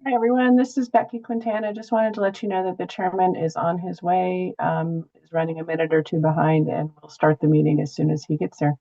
Hi, everyone. This is Becky Quintana. Just wanted to let you know that the chairman is on his way, is running a minute or two behind, and we'll start the meeting as soon as he gets there.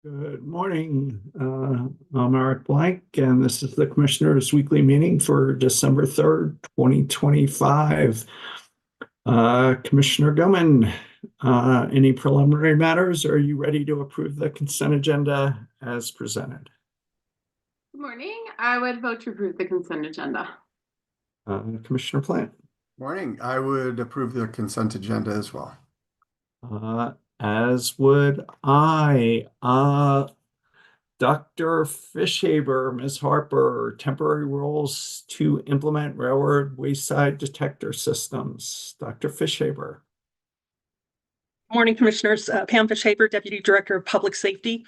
Good morning. I'm Eric Blank, and this is the Commissioners' Weekly Meeting for December 3rd, 2025. Commissioner Gilman, any preliminary matters? Are you ready to approve the consent agenda as presented? Good morning. I would vote to approve the consent agenda. Commissioner Plant? Morning. I would approve the consent agenda as well. As would I. Dr. Fishaber, Ms. Harper, temporary rules to implement railroad wayside detector systems. Dr. Fishaber. Morning, Commissioners. Pam Fishaber, Deputy Director of Public Safety.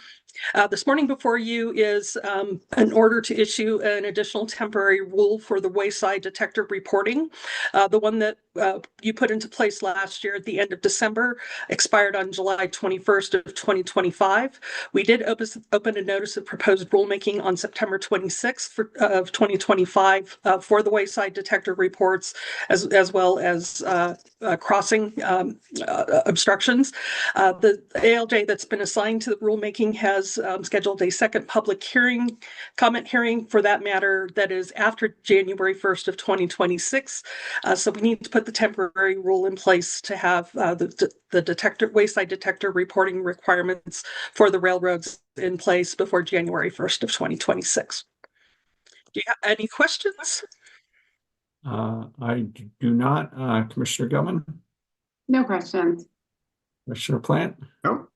This morning before you is an order to issue an additional temporary rule for the wayside detector reporting. The one that you put into place last year at the end of December expired on July 21st of 2025. We did open a notice of proposed rulemaking on September 26th of 2025 for the wayside detector reports, as well as crossing obstructions. The ALJ that's been assigned to the rulemaking has scheduled a second public comment hearing for that matter that is after January 1st of 2026. So we need to put the temporary rule in place to have the wayside detector reporting requirements for the railroads in place before January 1st of 2026. Do you have any questions? I do not. Commissioner Gilman? No questions. Commissioner Plant? Nope.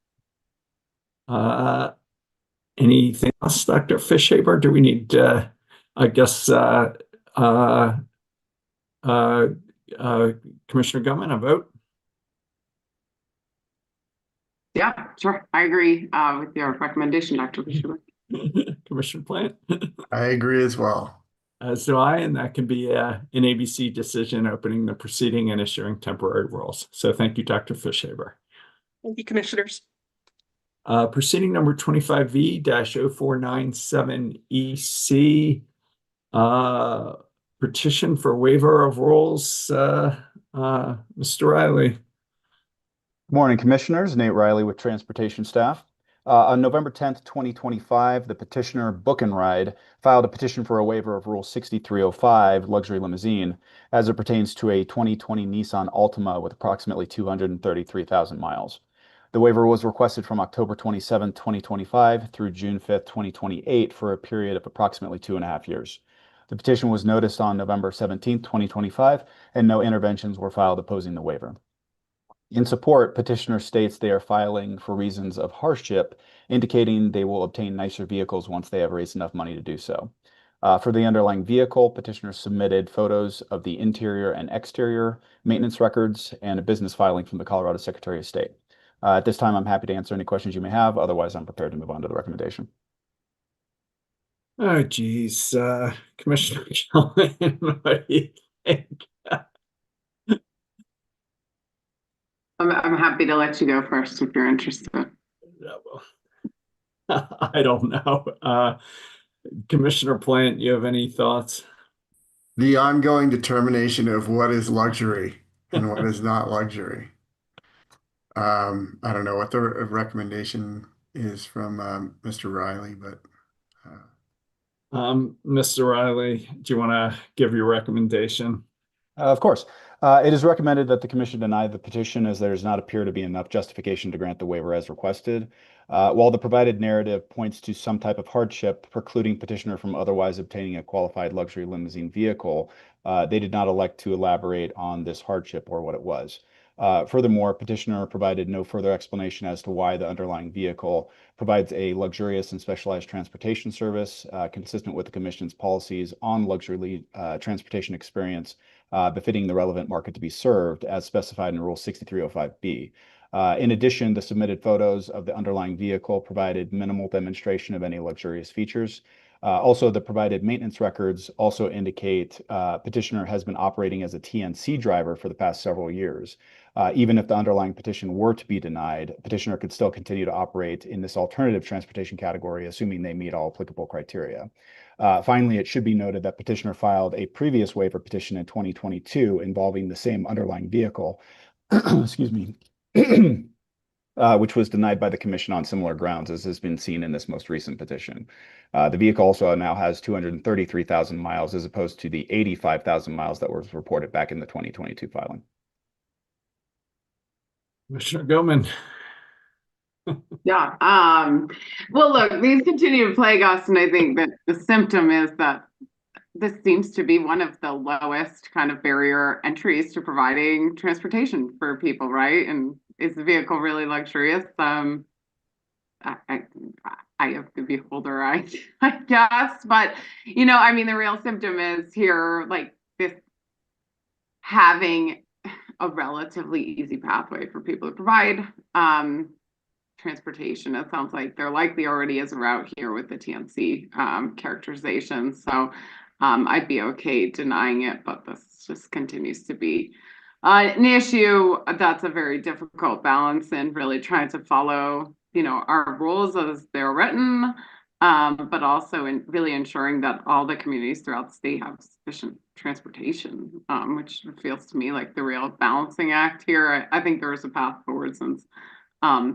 Anything else, Dr. Fishaber? Do we need, I guess, Commissioner Gilman, a vote? Yeah, sure. I agree with your recommendation, Dr. Fisher. Commissioner Plant? I agree as well. As do I, and that can be an ABC decision opening the proceeding and issuing temporary rules. So thank you, Dr. Fishaber. Thank you, Commissioners. Proceeding number 25V-0497EC, petition for waiver of rules. Mr. Riley. Good morning, Commissioners. Nate Riley with Transportation Staff. On November 10th, 2025, the petitioner Book and Ride filed a petition for a waiver of Rule 6305, luxury limousine, as it pertains to a 2020 Nissan Altima with approximately 233,000 miles. The waiver was requested from October 27, 2025 through June 5th, 2028 for a period of approximately 2.5 years. The petition was noticed on November 17, 2025, and no interventions were filed opposing the waiver. In support, petitioner states they are filing for reasons of hardship, indicating they will obtain nicer vehicles once they have raised enough money to do so. For the underlying vehicle, petitioners submitted photos of the interior and exterior, maintenance records, and a business filing from the Colorado Secretary of State. At this time, I'm happy to answer any questions you may have. Otherwise, I'm prepared to move on to the recommendation. Oh, geez, Commissioner Gilman, what do you think? I'm happy to let you go first if you're interested. Yeah, well, I don't know. Commissioner Plant, you have any thoughts? The ongoing determination of what is luxury and what is not luxury. I don't know what the recommendation is from Mr. Riley, but Mr. Riley, do you want to give your recommendation? Of course. It is recommended that the commission deny the petition as there does not appear to be enough justification to grant the waiver as requested. While the provided narrative points to some type of hardship precluding petitioner from otherwise obtaining a qualified luxury limousine vehicle, they did not elect to elaborate on this hardship or what it was. Furthermore, petitioner provided no further explanation as to why the underlying vehicle provides a luxurious and specialized transportation service consistent with the commission's policies on luxury transportation experience befitting the relevant market to be served as specified in Rule 6305B. In addition, the submitted photos of the underlying vehicle provided minimal demonstration of any luxurious features. Also, the provided maintenance records also indicate petitioner has been operating as a TNC driver for the past several years. Even if the underlying petition were to be denied, petitioner could still continue to operate in this alternative transportation category, assuming they meet all applicable criteria. Finally, it should be noted that petitioner filed a previous waiver petition in 2022 involving the same underlying vehicle, excuse me, which was denied by the commission on similar grounds as has been seen in this most recent petition. The vehicle also now has 233,000 miles as opposed to the 85,000 miles that was reported back in the 2022 filing. Commissioner Gilman. Yeah. Well, look, these continue to plague us, and I think that the symptom is that this seems to be one of the lowest kind of barrier entries to providing transportation for people, right? And is the vehicle really luxurious? I have the beholder, I guess, but I mean, the real symptom is here, like this having a relatively easy pathway for people to provide transportation. It sounds like there likely already is a route here with the TNC characterization. So I'd be okay denying it, but this just continues to be an issue that's a very difficult balance and really trying to follow, our rules as they're written, but also in really ensuring that all the communities throughout the state have sufficient transportation, which feels to me like the real balancing act here. I think there is a path forward since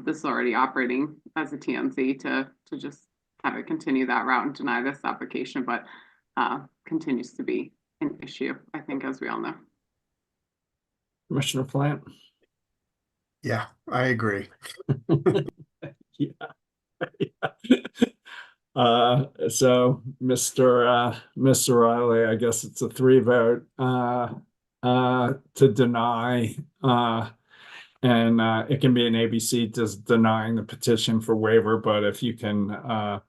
this is already operating as a TNC to just have it continue that route and deny this application, but continues to be an issue, I think, as we all know. Commissioner Plant. yeah, I agree. Yeah. So Mr. Riley, I guess it's a 3-vote to deny, and it can be an ABC just denying the petition for waiver, but if you can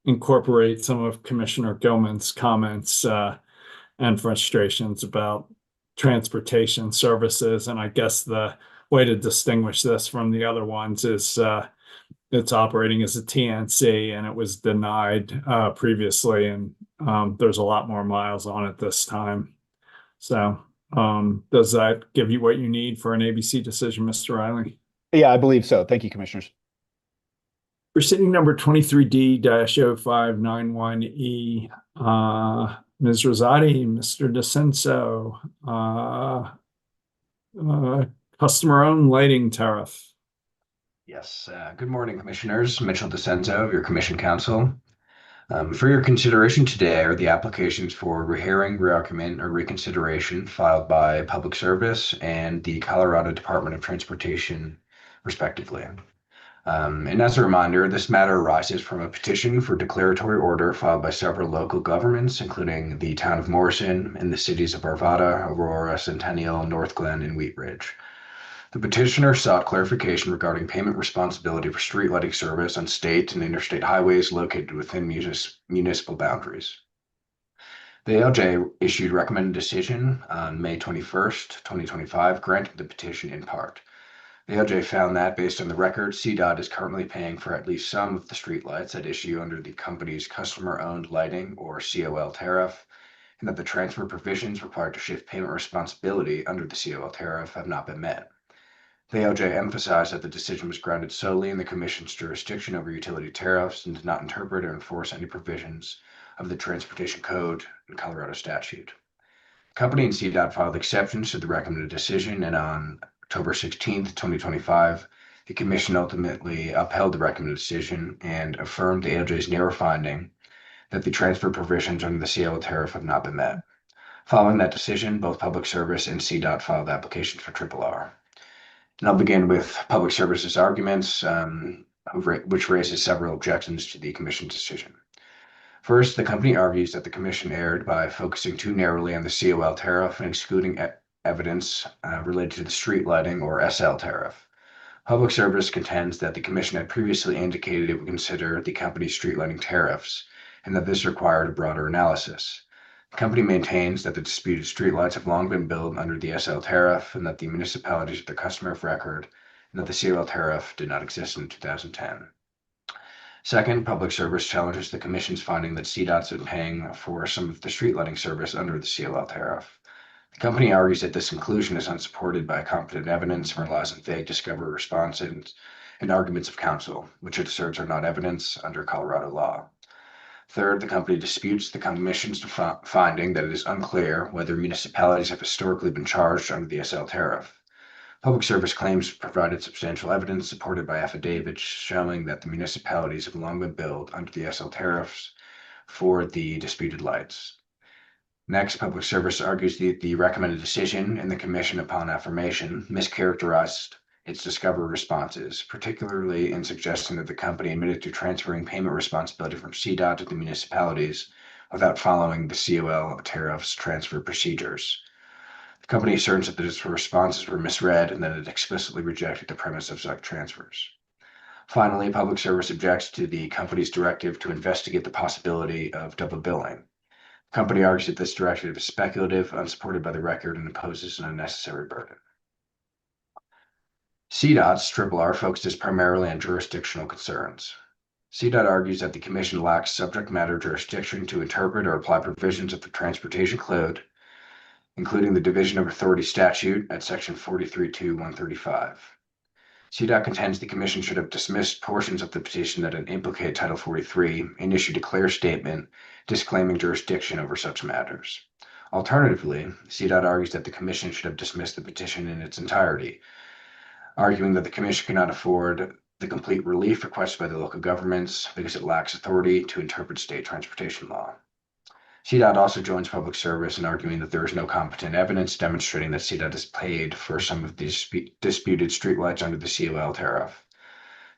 incorporate some of Commissioner Gilman's comments and frustrations about transportation services, and I guess the way to distinguish this from the other ones is it's operating as a TNC and it was denied previously, and there's a lot more miles on it this time. So does that give you what you need for an ABC decision, Mr. Riley? Yeah, I believe so. Thank you, commissioners. Proceeding number 23D-0591E, Ms. Rosati, Mr. DeCenso, customer-owned lighting tariff. Yes, good morning, commissioners. Mitchell DeCenso of your commission council. For your consideration today are the applications for rehearing, reargument, or reconsideration filed by Public Service and the Colorado Department of Transportation, respectively. And as a reminder, this matter arises from a petition for declaratory order filed by several local governments, including the town of Morrison and the cities of Arvada, Aurora, Centennial, North Glen, and Wheat Ridge. The petitioner sought clarification regarding payment responsibility for street lighting service on state and interstate highways located within municipal boundaries. The ALJ issued a recommended decision on May 21st, 2025, granting the petition in part. The ALJ found that, based on the record, CDOT is currently paying for at least some of the streetlights at issue under the company's customer-owned lighting, or COL tariff, and that the transfer provisions required to shift payment responsibility under the COL tariff have not been met. The ALJ emphasized that the decision was grounded solely in the Commission's jurisdiction over utility tariffs and did not interpret or enforce any provisions of the Transportation Code and Colorado statute. The company and CDOT filed exceptions to the recommended decision, and on October 16, 2025, the Commission ultimately upheld the recommended decision and affirmed the ALJ's narrow finding that the transfer provisions under the COL tariff have not been met. Following that decision, both Public Service and CDOT filed applications for RRR. And I'll begin with Public Service's arguments, which raises several objections to the Commission's decision. First, the company argues that the Commission erred by focusing too narrowly on the COL tariff and excluding evidence related to the street lighting, or SL tariff. Public Service contends that the Commission had previously indicated it would consider the company's street lighting tariffs and that this required a broader analysis. The company maintains that the disputed streetlights have long been billed under the SL tariff and that the municipalities are the customer of record and that the COL tariff did not exist in 2010. Second, Public Service challenges the Commission's finding that CDOT's been paying for some of the street lighting service under the COL tariff. The company argues that this conclusion is unsupported by competent evidence and relies on vague discovery responses and arguments of counsel, which it asserts are not evidence under Colorado law. Third, the company disputes the Commission's finding that it is unclear whether municipalities have historically been charged under the SL tariff. Public Service claims provided substantial evidence supported by affidavits showing that the municipalities have long been billed under the SL tariffs for the disputed lights. Next, Public Service argues that the recommended decision in the Commission upon affirmation mischaracterized its discovery responses, particularly in suggesting that the company admitted to transferring payment responsibility from CDOT to the municipalities without following the COL tariffs transfer procedures. The company asserts that its responses were misread and that it explicitly rejected the premise of such transfers. Finally, Public Service objects to the company's directive to investigate the possibility of double billing. The company argues that this directive is speculative, unsupported by the record, and imposes an unnecessary burden. CDOT's RRR focuses primarily on jurisdictional concerns. CDOT argues that the Commission lacks subject matter jurisdiction to interpret or apply provisions of the Transportation Code, including the Division of Authority statute at Section 43.2.135. CDOT contends the Commission should have dismissed portions of the petition that implicate Title 43 and issued a clear statement disclaiming jurisdiction over such matters. Alternatively, CDOT argues that the Commission should have dismissed the petition in its entirety, arguing that the Commission cannot afford the complete relief requested by the local governments because it lacks authority to interpret state transportation law. CDOT also joins Public Service in arguing that there is no competent evidence demonstrating that CDOT has paid for some of these disputed streetlights under the COL tariff.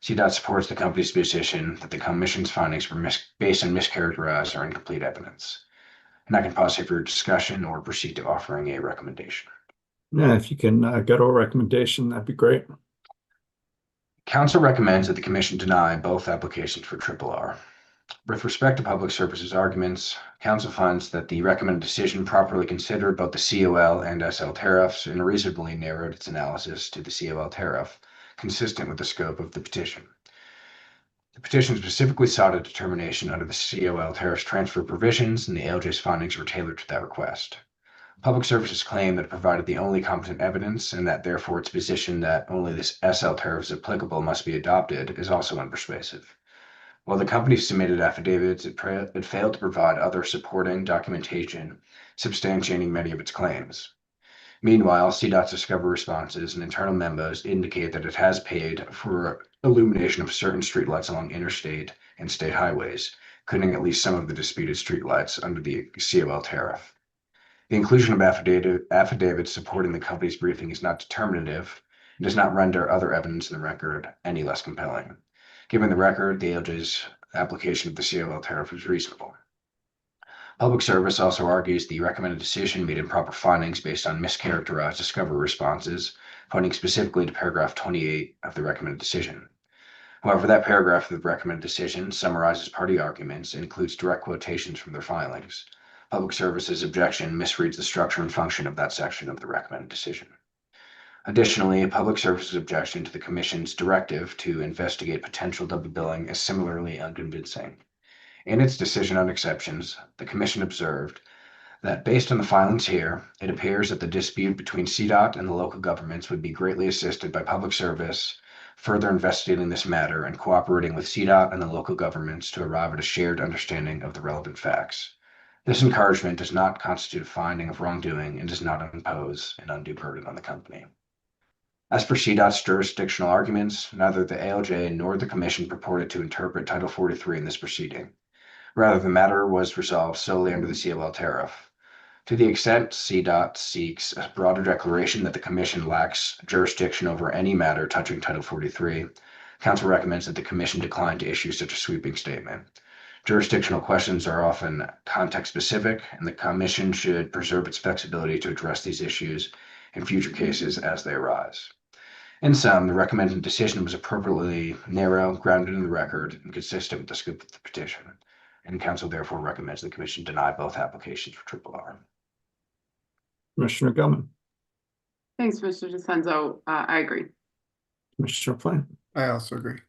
CDOT supports the company's position that the Commission's findings were based on mischaracterized or incomplete evidence. And I can pause here for discussion or proceed to offering a recommendation. Yeah, if you can go to a recommendation, that'd be great. Council recommends that the Commission deny both applications for RRR. With respect to Public Service's arguments, Council finds that the recommended decision properly considered both the COL and SL tariffs and reasonably narrowed its analysis to the COL tariff, consistent with the scope of the petition. The petition specifically sought a determination under the COL tariffs transfer provisions, and the ALJ's findings were tailored to that request. Public Service's claim that it provided the only competent evidence and that therefore its position that only this SL tariff is applicable must be adopted is also unpersuasive. While the company submitted affidavits, it failed to provide other supporting documentation substantiating many of its claims. Meanwhile, CDOT's discovery responses and internal memos indicate that it has paid for illumination of certain streetlights along interstate and state highways, including at least some of the disputed streetlights under the COL tariff. The inclusion of affidavits supporting the company's briefing is not determinative, and does not render other evidence in the record any less compelling. Given the record, the ALJ's application of the COL tariff is reasonable. Public Service also argues the recommended decision made improper findings based on mischaracterized discovery responses, pointing specifically to paragraph 28 of the recommended decision. However, that paragraph of the recommended decision summarizes party arguments and includes direct quotations from their filings. Public Service's objection misreads the structure and function of that section of the recommended decision. Additionally, Public Service's objection to the Commission's directive to investigate potential double billing is similarly unconvincing. In its decision on exceptions, the Commission observed that based on the filings here, it appears that the dispute between CDOT and the local governments would be greatly assisted by Public Service further investigating this matter and cooperating with CDOT and the local governments to arrive at a shared understanding of the relevant facts. This encouragement does not constitute a finding of wrongdoing and does not impose an undue burden on the company. As for CDOT's jurisdictional arguments, neither the ALJ nor the Commission purported to interpret Title 43 in this proceeding. Rather, the matter was resolved solely under the COL tariff. To the extent CDOT seeks a broader declaration that the Commission lacks jurisdiction over any matter touching Title 43, Council recommends that the Commission decline to issue such a sweeping statement. Jurisdictional questions are often context-specific, and the Commission should preserve its flexibility to address these issues in future cases as they arise. In sum, the recommended decision was appropriately narrow, grounded in the record, and consistent with the scope of the petition, and Council therefore recommends the Commission deny both applications for RRR. Commissioner Gilman, Thanks, Mr. DeCenzo. I agree. Commissioner Flynn, I also agree.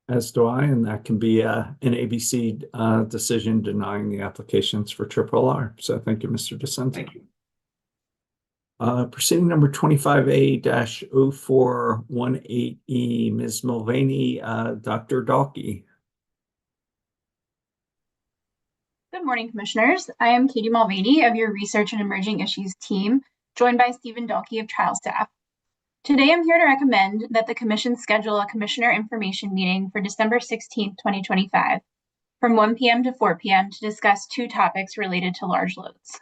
as do I, and that can be an ABC decision denying the applications for RRR. So thank you, Mr. DeCenzo. Thank you. Proceeding number 25A-0418E, Ms. Mulvaney, Dr. Dalkey. Good morning, Commissioners. I am Katie Mulvaney of your Research and Emerging Issues team, joined by Stephen Dalkey of trial staff. Today, I'm here to recommend that the Commission schedule a Commissioner Information Meeting for December 16, 2025, from 1 p.m. to 4 p.m. to discuss two topics related to large loads.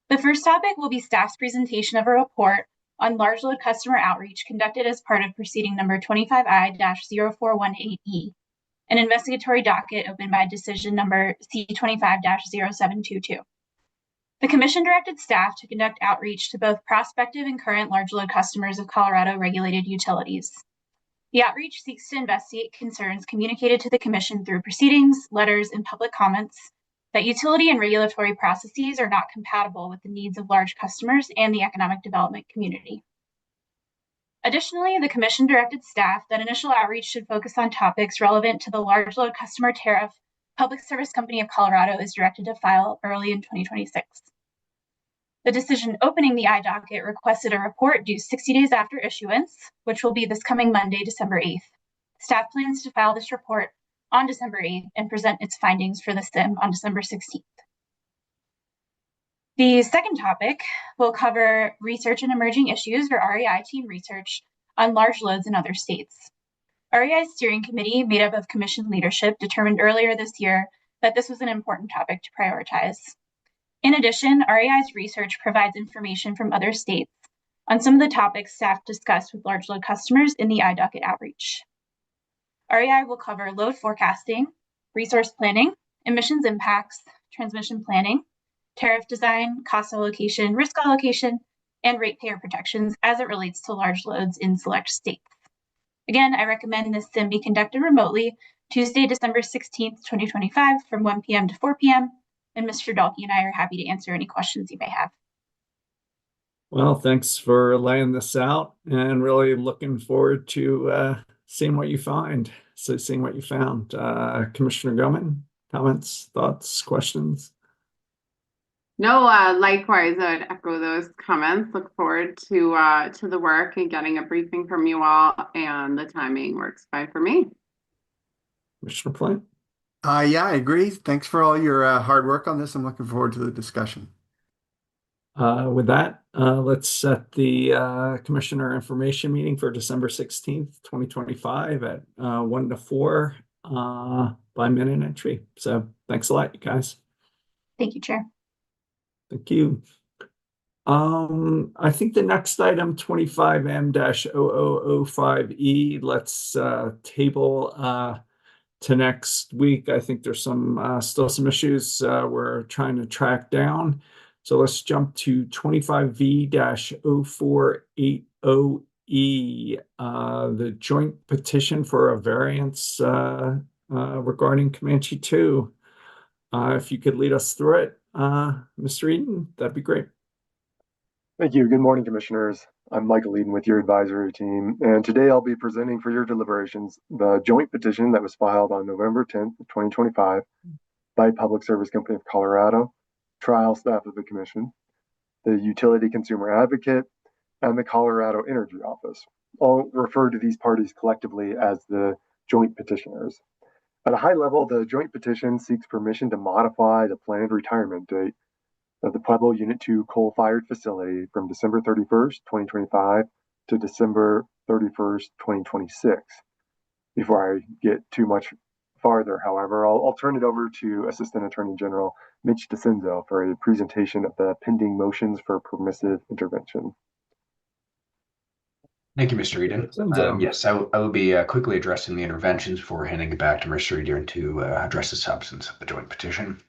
The first topic will be staff's presentation of a report on large load customer outreach conducted as part of proceeding number 25I-0418E, an investigatory docket opened by decision number C25-0722. The Commission directed staff to conduct outreach to both prospective and current large load customers of Colorado regulated utilities. The outreach seeks to investigate concerns communicated to the Commission through proceedings, letters, and public comments that utility and regulatory processes are not compatible with the needs of large customers and the economic development community. Additionally, the Commission directed staff that initial outreach should focus on topics relevant to the large load customer tariff Public Service Company of Colorado is directed to file early in 2026. The decision opening the iDocket requested a report due 60 days after issuance, which will be this coming Monday, December 8th. Staff plans to file this report on December 8th and present its findings for the SIM on December 16th. The second topic will cover research and emerging issues, or REI team research, on large loads in other states. REI's steering committee, made up of Commission leadership, determined earlier this year that this was an important topic to prioritize. In addition, REI's research provides information from other states on some of the topics staff discussed with large load customers in the iDocket outreach. REI will cover load forecasting, resource planning, emissions impacts, transmission planning, tariff design, cost allocation, risk allocation, and ratepayer protections as it relates to large loads in select states. Again, I recommend this SIM be conducted remotely Tuesday, December 16th, 2025 from 1 p.m. to 4 p.m. And Mr. Dalkey and I are happy to answer any questions you may have. Well, thanks for laying this out and really looking forward to seeing what you find. So seeing what you found. Commissioner Gilman, comments, thoughts, questions? No, likewise, I would echo those comments. Look forward to the work and getting a briefing from you all, and the timing works fine for me. Commissioner Flynn? Yeah, I agree. Thanks for all your hard work on this. I'm looking forward to the discussion. With that, let's set the Commissioner Information Meeting for December 16th, 2025 at 1 to 4 by minute entry. So thanks a lot, you guys. Thank you, Chair. Thank you. I think the next item, 25M-0005E, let's table to next week. I think there's still some issues we're trying to track down. So let's jump to 25V-0480E, the joint petition for a variance regarding Comanche 2. If you could lead us through it, Mr. Eden, that'd be great. Thank you. Good morning, Commissioners. I'm Michael Eden with your advisory team, and today I'll be presenting for your deliberations the joint petition that was filed on November 10th, 2025 by Public Service Company of Colorado, trial staff of the Commission, the Utility Consumer Advocate, and the Colorado Energy Office. I'll refer to these parties collectively as the joint petitioners. At a high level, the joint petition seeks permission to modify the planned retirement date of the Pueblo Unit 2 coal-fired facility from December 31st, 2025 to December 31st, 2026. Before I get too much farther, however, I'll turn it over to Assistant Attorney General Mitch DeCenzo for a presentation of the pending motions for permissive intervention. Thank you, Mr. Eden. Yes, I will be quickly addressing the interventions before handing it back to Mr. Eden to address the substance of the joint petition.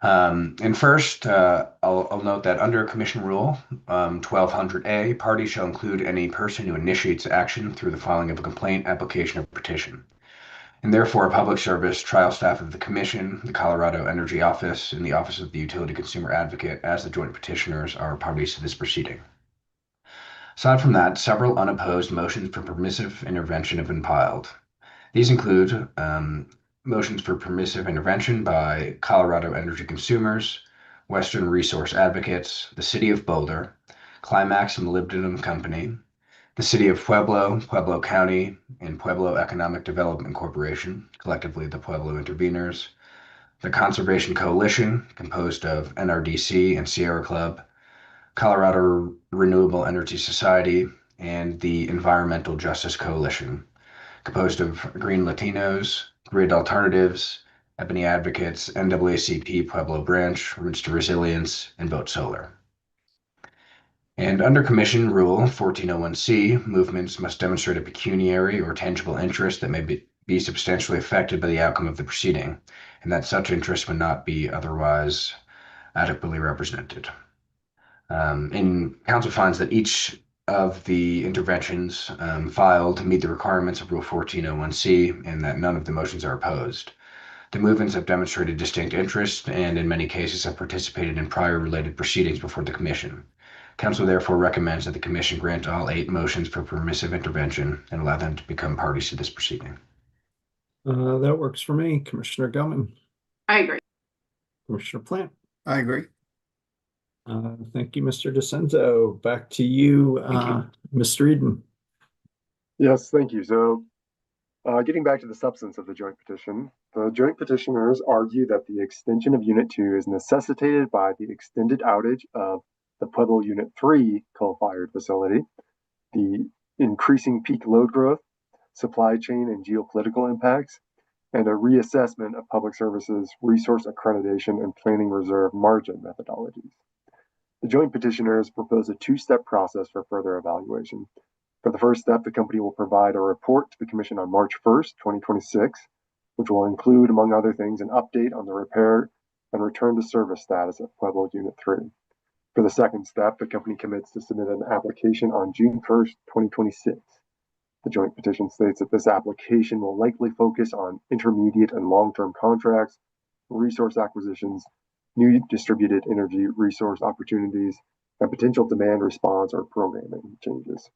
And first, I'll note that under Commission Rule 1200A, parties shall include any person who initiates action through the filing of a complaint, application, or petition. And therefore, Public Service, trial staff of the Commission, the Colorado Energy Office, and the Office of the Utility Consumer Advocate as the joint petitioners are parties to this proceeding. Aside from that, several unopposed motions for permissive intervention have been filed. These include motions for permissive intervention by Colorado Energy Consumers, Western Resource Advocates, the City of Boulder, Climax Molybdenum Company, the City of Pueblo, Pueblo County, and Pueblo Economic Development Corporation, collectively the Pueblo Interveners, the Conservation Coalition, composed of NRDC and Sierra Club, Colorado Renewable Energy Society, and the Environmental Justice Coalition, composed of Green Latinos, Grid Alternatives, Ebony Advocates, NAACP Pueblo Branch, Roots to Resilience, and Vote Solar. And under Commission Rule 1401C, movements must demonstrate a pecuniary or tangible interest that may be substantially affected by the outcome of the proceeding, and that such interest would not be otherwise adequately represented. And Council finds that each of the interventions filed meet the requirements of Rule 1401C and that none of the motions are opposed. The movements have demonstrated distinct interest and in many cases have participated in prior related proceedings before the Commission. Council therefore recommends that the Commission grant all 8 motions for permissive intervention and allow them to become parties to this proceeding. That works for me. Commissioner Gellman. I agree. Commissioner Plant. I agree. Thank you, Mr. DeCenzo. Back to you, Mr. Eden. Yes, thank you. So getting back to the substance of the joint petition, the joint petitioners argue that the extension of Unit 2 is necessitated by the extended outage of the Pueblo Unit 3 coal-fired facility, the increasing peak load growth, supply chain and geopolitical impacts, and a reassessment of Public Services resource accreditation and planning reserve margin methodologies. The joint petitioners propose a 2-step process for further evaluation. For the first step, the company will provide a report to the Commission on March 1st, 2026, which will include, among other things, an update on the repair and return to service status of Pueblo Unit 3. For the second step, the company commits to submit an application on June 1st, 2026. The joint petition states that this application will likely focus on intermediate and long-term contracts, resource acquisitions, new distributed energy resource opportunities, and potential demand response or programming changes.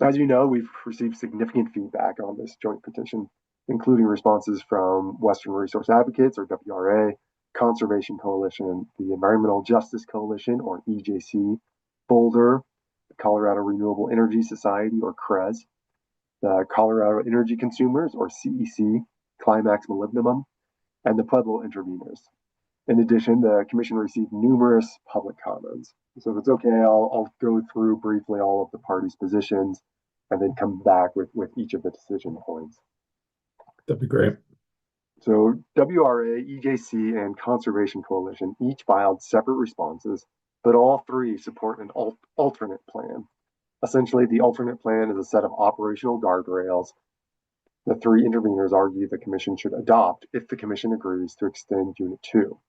As you know, we've received significant feedback on this joint petition, including responses from Western Resource Advocates, or WRA, Conservation Coalition, the Environmental Justice Coalition, or EJC, Boulder, the Colorado Renewable Energy Society, or CRES, the Colorado Energy Consumers, or CEC, Climax Molybdenum, and the Pueblo Interveners. In addition, the Commission received numerous public comments. So if it's okay, I'll go through briefly all of the parties' positions and then come back with each of the decision points. That'd be great. So WRA, EJC, and Conservation Coalition each filed separate responses but all three support an alternate plan. Essentially, the alternate plan is a set of operational guardrails the three interveners argue the Commission should adopt if the Commission agrees to extend Unit 2.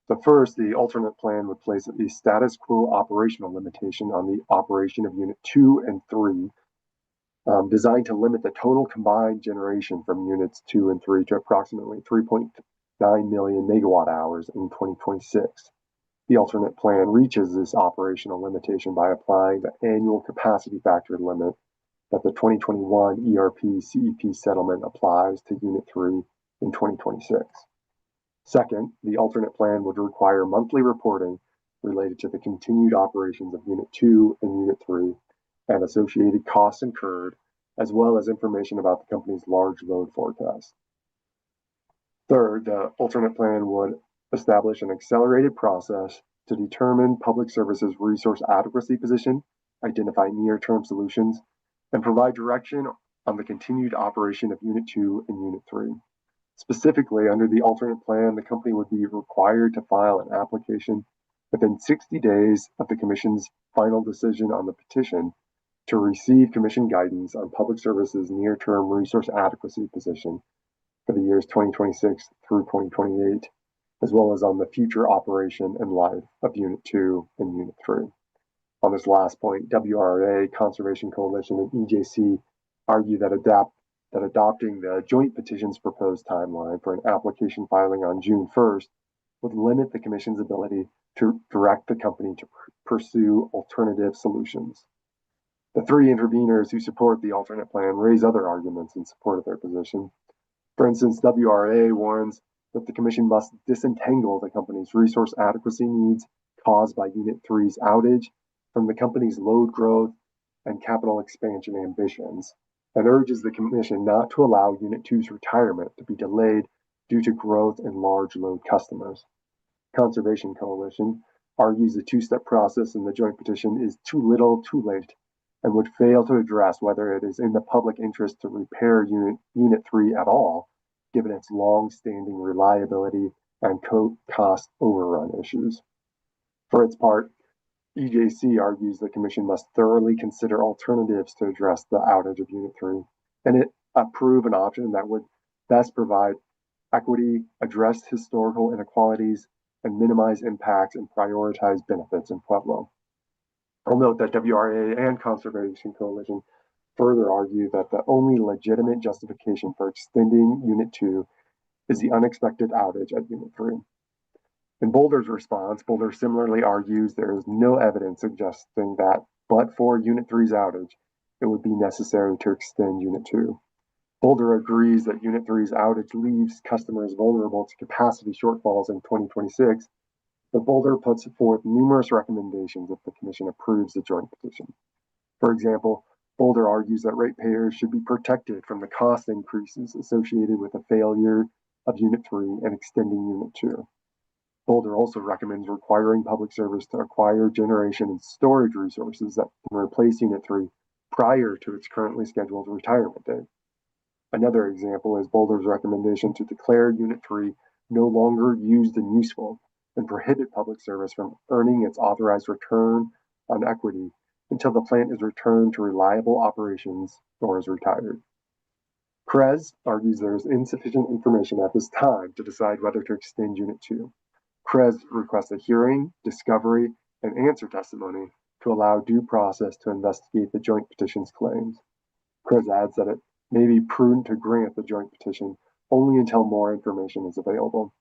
So first, the alternate plan would place a status quo operational limitation on the operation of Unit 2 and 3, designed to limit the total combined generation from Units 2 and 3 to approximately 3.9 million megawatt hours in 2026. The alternate plan reaches this operational limitation by applying the annual capacity factor limit that the 2021 ERP-CEP settlement applies to Unit 3 in 2026. Second, the alternate plan would require monthly reporting related to the continued operations of Unit 2 and Unit 3 and associated costs incurred, as well as information about the company's large load forecast. Third, the alternate plan would establish an accelerated process to determine public services resource adequacy position, identify near-term solutions, and provide direction on the continued operation of Unit 2 and Unit 3. Specifically, under the alternate plan, the company would be required to file an application within 60 days of the Commission's final decision on the petition to receive Commission guidance on public services near-term resource adequacy position for the years 2026 through 2028, as well as on the future operation and life of Unit 2 and Unit 3. On this last point, WRA, Conservation Coalition, and EJC argue that adopting the joint petition's proposed timeline for an application filing on June 1st would limit the Commission's ability to direct the company to pursue alternative solutions. The three interveners who support the alternate plan raise other arguments in support of their position. For instance, WRA warns that the Commission must disentangle the company's resource adequacy needs caused by Unit 3's outage from the company's load growth and capital expansion ambitions, and urges the Commission not to allow Unit 2's retirement to be delayed due to growth in large load customers. Conservation Coalition argues the two-step process in the joint petition is too little, too late, and would fail to address whether it is in the public interest to repair Unit 3 at all, given its long-standing reliability and cost overrun issues. For its part, EJC argues the Commission must thoroughly consider alternatives to address the outage of Unit 3, and approve an option that would best provide equity, address historical inequalities, and minimize impacts and prioritize benefits in Pueblo. I'll note that WRA and Conservation Coalition further argue that the only legitimate justification for extending Unit 2 is the unexpected outage at Unit 3. In Boulder's response, Boulder similarly argues there is no evidence suggesting that, but for Unit 3's outage, it would be necessary to extend Unit 2. Boulder agrees that Unit 3's outage leaves customers vulnerable to capacity shortfalls in 2026, but Boulder puts forth numerous recommendations if the Commission approves the joint petition. For example, Boulder argues that ratepayers should be protected from the cost increases associated with the failure of Unit 3 and extending Unit 2. Boulder also recommends requiring public service to acquire generation and storage resources that can replace Unit 3 prior to its currently scheduled retirement date. Another example is Boulder's recommendation to declare Unit 3 no longer used and useful and prohibit public service from earning its authorized return on equity until the plant is returned to reliable operations or is retired. CREZ argues there is insufficient information at this time to decide whether to extend Unit 2. CREZ requests a hearing, discovery, and answer testimony to allow due process to investigate the joint petition's claims. CREZ adds that it may be prudent to grant the joint petition only until more information is available.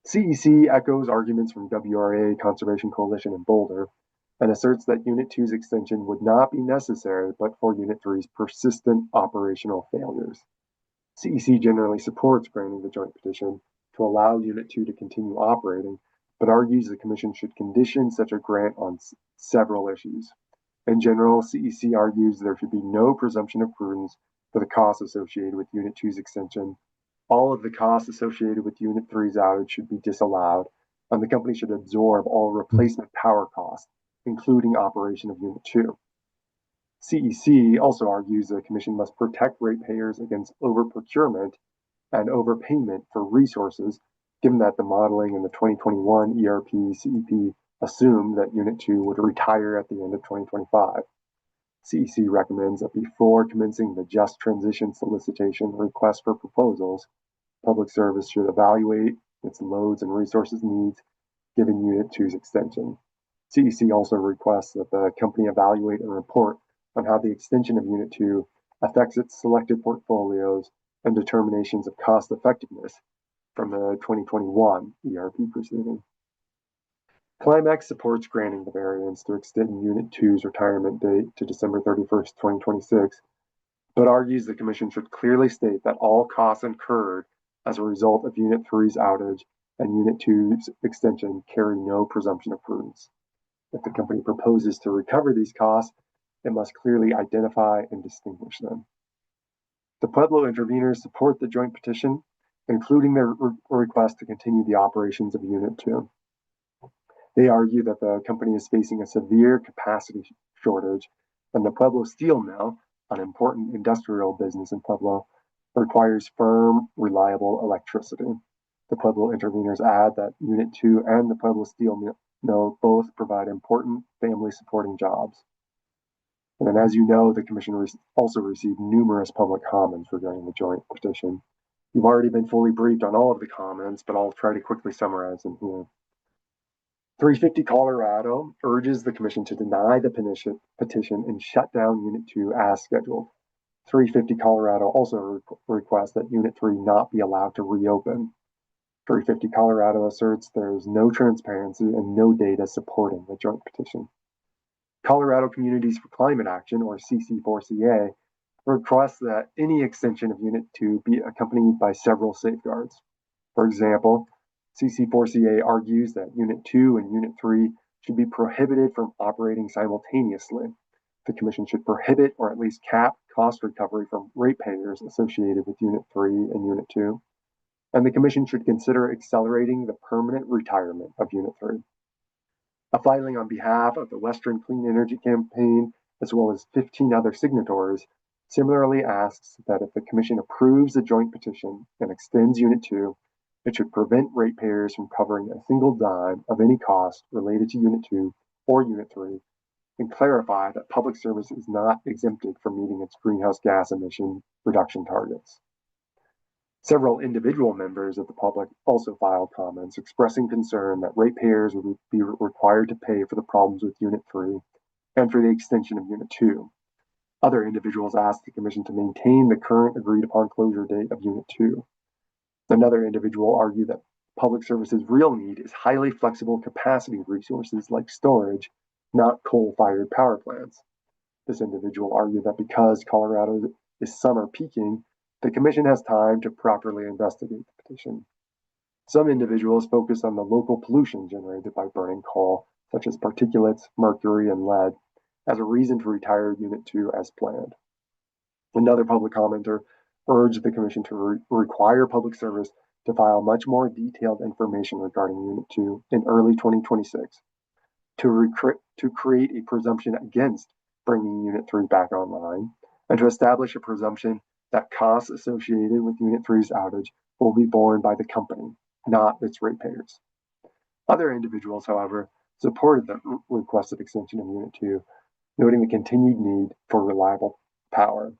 CEC echoes arguments from WRA, Conservation Coalition, and Boulder, and asserts that Unit 2's extension would not be necessary but for Unit 3's persistent operational failures. CEC generally supports granting the joint petition to allow Unit 2 to continue operating, but argues the Commission should condition such a grant on several issues. In general, CEC argues there should be no presumption of prudence for the costs associated with Unit 2's extension. All of the costs associated with Unit 3's outage should be disallowed, and the company should absorb all replacement power costs, including operation of Unit 2. CEC also argues the Commission must protect ratepayers against overprocurement and overpayment for resources, given that the modeling in the 2021 ERP-CEP assumed that Unit 2 would retire at the end of 2025. CEC recommends that before commencing the just transition solicitation request for proposals, Public Service should evaluate its loads and resources needs given Unit 2's extension. CEC also requests that the company evaluate and report on how the extension of Unit 2 affects its selected portfolios and determinations of cost effectiveness from the 2021 ERP proceeding. Climax supports granting the variance to extend Unit 2's retirement date to December 31st, 2026, but argues the Commission should clearly state that all costs incurred as a result of Unit 3's outage and Unit 2's extension carry no presumption of prudence. If the company proposes to recover these costs, it must clearly identify and distinguish them. The Pueblo interveners support the joint petition, including their request to continue the operations of Unit 2. They argue that the company is facing a severe capacity shortage, and the Pueblo Steel Mill, an important industrial business in Pueblo, requires firm, reliable electricity. The Pueblo interveners add that Unit 2 and the Pueblo Steel Mill both provide important family-supporting jobs. And then, as you know, the Commission also received numerous public comments regarding the joint petition. You've already been fully briefed on all of the comments, but I'll try to quickly summarize them here. 350 Colorado urges the Commission to deny the petition and shut down Unit 2 as scheduled. 350 Colorado also requests that Unit 3 not be allowed to reopen. 350 Colorado asserts there is no transparency and no data supporting the joint petition. Colorado Communities for Climate Action, or CC4CA, requests that any extension of Unit 2 be accompanied by several safeguards. For example, CC4CA argues that Unit 2 and Unit 3 should be prohibited from operating simultaneously. The Commission should prohibit or at least cap cost recovery from ratepayers associated with Unit 3 and Unit 2. And the Commission should consider accelerating the permanent retirement of Unit 3. A filing on behalf of the Western Clean Energy Campaign, as well as 15 other signatories, similarly asks that if the Commission approves the joint petition and extends Unit 2, it should prevent ratepayers from covering a single dime of any cost related to Unit 2 or Unit 3, and clarify that Public Service is not exempted from meeting its greenhouse gas emission reduction targets. Several individual members of the public also filed comments expressing concern that ratepayers would be required to pay for the problems with Unit 3 and for the extension of Unit 2. Other individuals asked the Commission to maintain the current agreed-upon closure date of Unit 2. Another individual argued that Public Service's real need is highly flexible capacity resources like storage, not coal-fired power plants. This individual argued that because Colorado is summer peaking, the Commission has time to properly investigate the petition. Some individuals focus on the local pollution generated by burning coal, such as particulates, mercury, and lead, as a reason to retire Unit 2 as planned. Another public commenter urged the Commission to require Public Service to file much more detailed information regarding Unit 2 in early 2026, to create a presumption against bringing Unit 3 back online, and to establish a presumption that costs associated with Unit 3's outage will be borne by the company, not its ratepayers. Other individuals, however, supported the requested extension of Unit 2, noting the continued need for reliable power.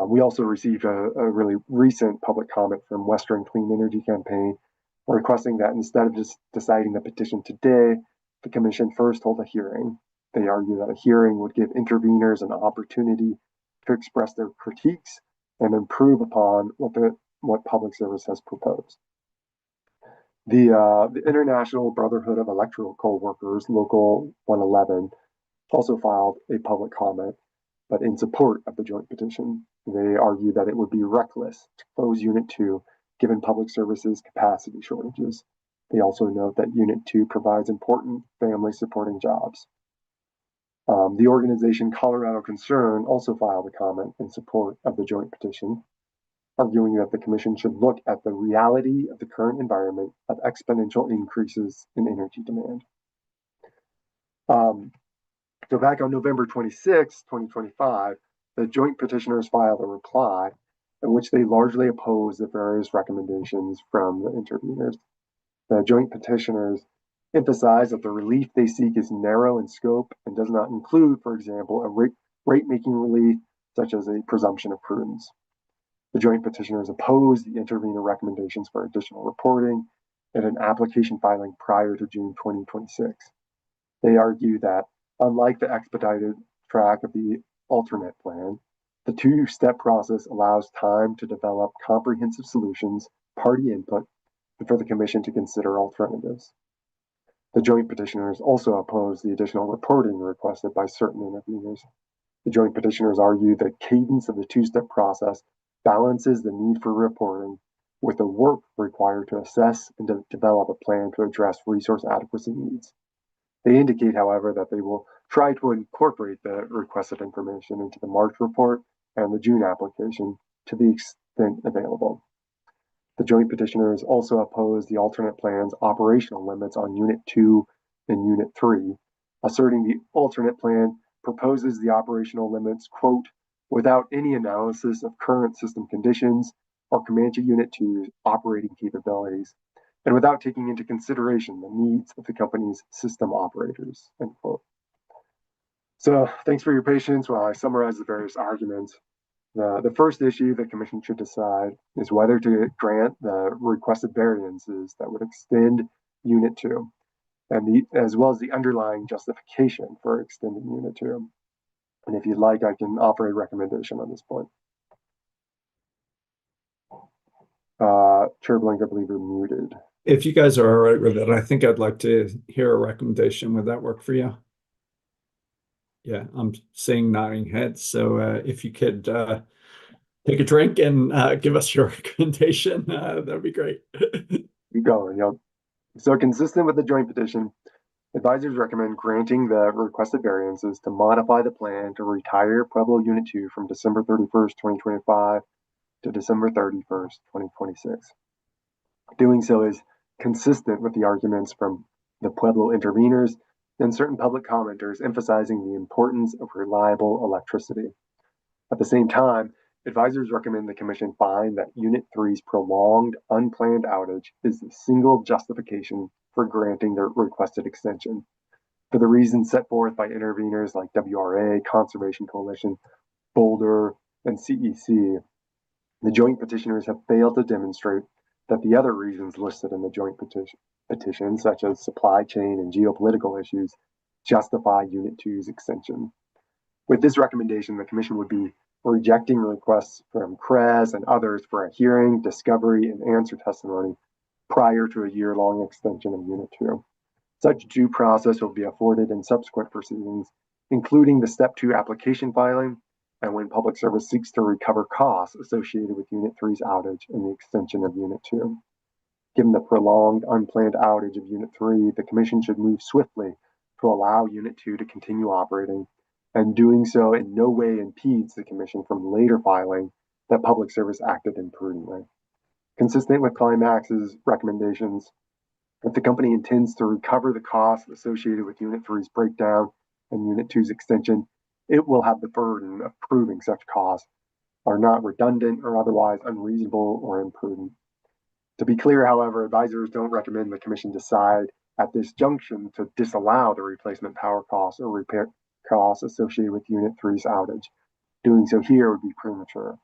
We also received a really recent public comment from Western Clean Energy Campaign requesting that instead of just deciding the petition today, the Commission first hold a hearing. They argue that a hearing would give interveners an opportunity to express their critiques and improve upon what Public Service has proposed. The International Brotherhood of Electrical Workers, Local 111, also filed a public comment, but in support of the joint petition. They argue that it would be reckless to close Unit 2 given Public Service's capacity shortages. They also note that Unit 2 provides important family-supporting jobs. The organization Colorado Concern also filed a comment in support of the joint petition, arguing that the Commission should look at the reality of the current environment of exponential increases in energy demand. So back on November 26, 2025, the joint petitioners filed a reply in which they largely opposed the various recommendations from the interveners. The joint petitioners emphasize that the relief they seek is narrow in scope and does not include, for example, a rate-making relief such as a presumption of prudence. The joint petitioners oppose the intervener recommendations for additional reporting and an application filing prior to June 2026. They argue that, unlike the expedited track of the alternate plan, the two-step process allows time to develop comprehensive solutions, party input, and for the Commission to consider alternatives. The joint petitioners also oppose the additional reporting requested by certain interveners. The joint petitioners argue the cadence of the two-step process balances the need for reporting with the work required to assess and to develop a plan to address resource adequacy needs. They indicate, however, that they will try to incorporate the requested information into the March report and the June application to the extent available. The joint petitioners also oppose the alternate plan's operational limits on Unit 2 and Unit 3, asserting the alternate plan proposes the operational limits, quote, without any analysis of current system conditions or Comanche Unit 2's operating capabilities, and without taking into consideration the needs of the company's system operators, end quote. So thanks for your patience while I summarize the various arguments. The first issue the Commission should decide is whether to grant the requested variances that would extend Unit 2, and as well as the underlying justification for extending Unit 2. And if you'd like, I can offer a recommendation on this point. Chair Blank, I believe you're muted. If you guys are all right with it, I think I'd like to hear a recommendation. Would that work for you? Yeah, I'm seeing nodding heads. So if you could take a drink and give us your recommendation, that'd be great. Keep going, yep. So consistent with the joint petition, advisors recommend granting the requested variances to modify the plan to retire Pueblo Unit 2 from December 31st, 2025 to December 31st, 2026. Doing so is consistent with the arguments from the Pueblo interveners and certain public commenters emphasizing the importance of reliable electricity. At the same time, advisors recommend the Commission find that Unit 3's prolonged, unplanned outage is the single justification for granting the requested extension. For the reasons set forth by interveners like WRA, Conservation Coalition, Boulder, and CEC, the joint petitioners have failed to demonstrate that the other reasons listed in the joint petition, such as supply chain and geopolitical issues, justify Unit 2's extension. With this recommendation, the Commission would be rejecting requests from CRES and others for a hearing, discovery, and answer testimony prior to a year-long extension of Unit 2. Such due process will be afforded in subsequent proceedings, including the Step 2 application filing and when Public Service seeks to recover costs associated with Unit 3's outage and the extension of Unit 2. Given the prolonged, unplanned outage of Unit 3, the Commission should move swiftly to allow Unit 2 to continue operating, and doing so in no way impedes the Commission from later filing that Public Service acted imprudently. Consistent with Climax's recommendations, if the company intends to recover the costs associated with Unit 3's breakdown and Unit 2's extension, it will have the burden of proving such costs are not redundant or otherwise unreasonable or imprudent. To be clear, however, advisors don't recommend the Commission decide at this junction to disallow the replacement power costs or repair costs associated with Unit 3's outage. Doing so here would be premature.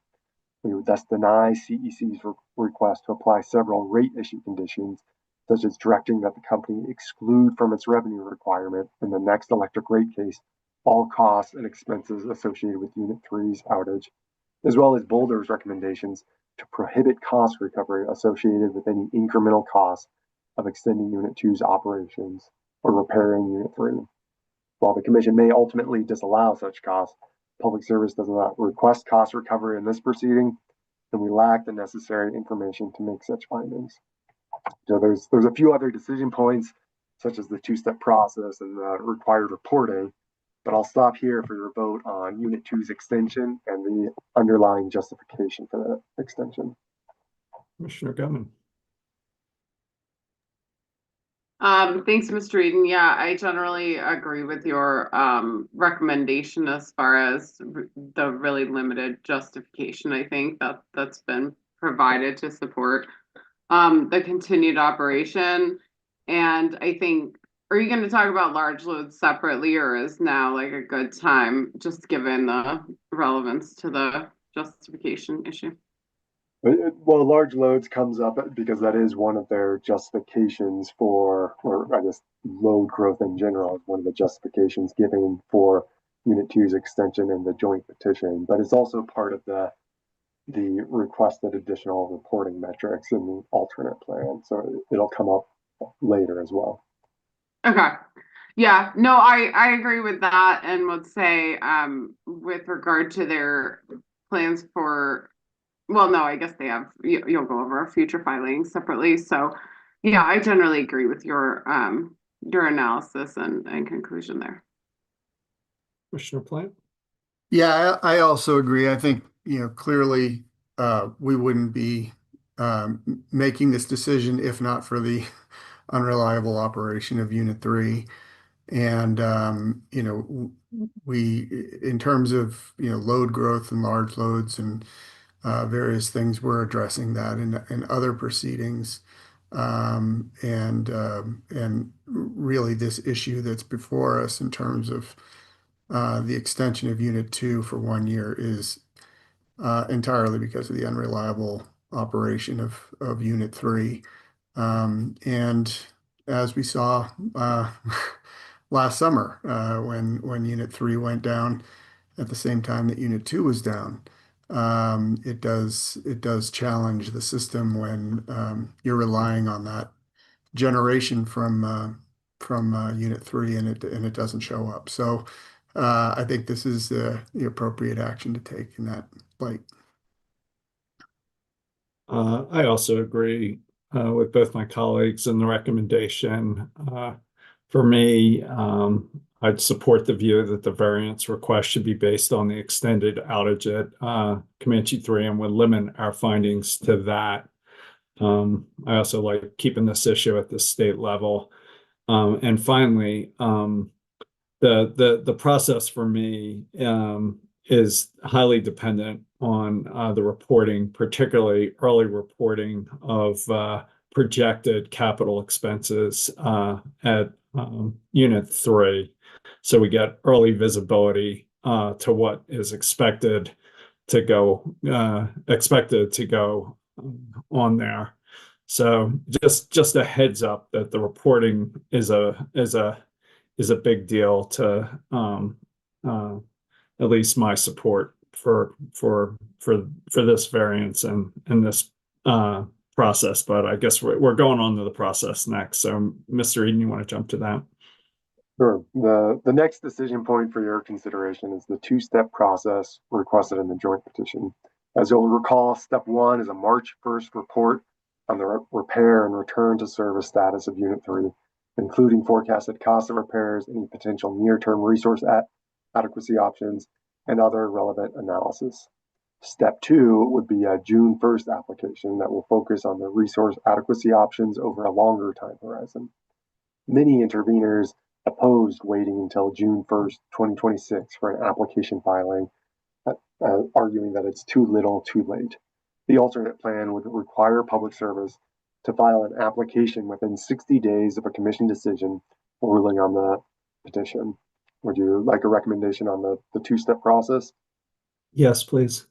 We would thus deny CEC's request to apply several rate issue conditions, such as directing that the company exclude from its revenue requirement in the next electric rate case all costs and expenses associated with Unit 3's outage, as well as Boulder's recommendations to prohibit cost recovery associated with any incremental costs of extending Unit 2's operations or repairing Unit 3. While the Commission may ultimately disallow such costs, Public Service does not request cost recovery in this proceeding, and we lack the necessary information to make such findings. So there's a few other decision points, such as the two-step process and the required reporting, but I'll stop here for your vote on Unit 2's extension and the underlying justification for that extension. Commissioner Gutman. Thanks, Mr. Eden. Yeah, I generally agree with your recommendation as far as the really limited justification. I think that's been provided to support the continued operation. And I think are you going to talk about large loads separately, or is now like a good time, just given the relevance to the justification issue? Well, large loads comes up because that is one of their justifications for, or I guess load growth in general is one of the justifications given for Unit 2's extension in the joint petition, but it's also part of the requested additional reporting metrics in the alternate plan. So it'll come up later as well. Okay. Yeah, no, I agree with that, and would say with regard to their plans for, well, no, I guess they have, you'll go over future filings separately. So yeah, I generally agree with your analysis and conclusion there. Commissioner Plant? Yeah, I also agree. I think, clearly we wouldn't be making this decision if not for the unreliable operation of Unit 3. And, we, in terms of, load growth and large loads and various things, we're addressing that in other proceedings. And really this issue that's before us in terms of the extension of Unit 2 for 1 year is entirely because of the unreliable operation of Unit 3. And as we saw last summer, when Unit 3 went down at the same time that Unit 2 was down, it does challenge the system when you're relying on that generation from Unit 3 and it doesn't show up. So I think this is the appropriate action to take in that light. I also agree with both my colleagues and the recommendation. For me, I'd support the view that the variance request should be based on the extended outage at Comanche 3 and would limit our findings to that. I also like keeping this issue at the state level. And finally, the process for me is highly dependent on the reporting, particularly early reporting of projected capital expenses at Unit 3. So we get early visibility to what is expected to go on there. So just a heads up that the reporting is a big deal to at least my support for this variance and this process. But I guess we're going on to the process next. So Mr. Eden, you want to jump to that? Sure. The next decision point for your consideration is the two-step process requested in the joint petition. As you'll recall, step 1 is a March 1st report on the repair and return to service status of Unit 3, including forecasted cost of repairs, any potential near-term resource adequacy options, and other relevant analysis. Step 2 would be a June 1st application that will focus on the resource adequacy options over a longer time horizon. Many interveners opposed waiting until June 1st, 2026 for an application filing, arguing that it's too little too late. The alternate plan would require Public Service to file an application within 60 days of a commission decision ruling on the petition. Would you like a recommendation on the two-step process? Yes, please.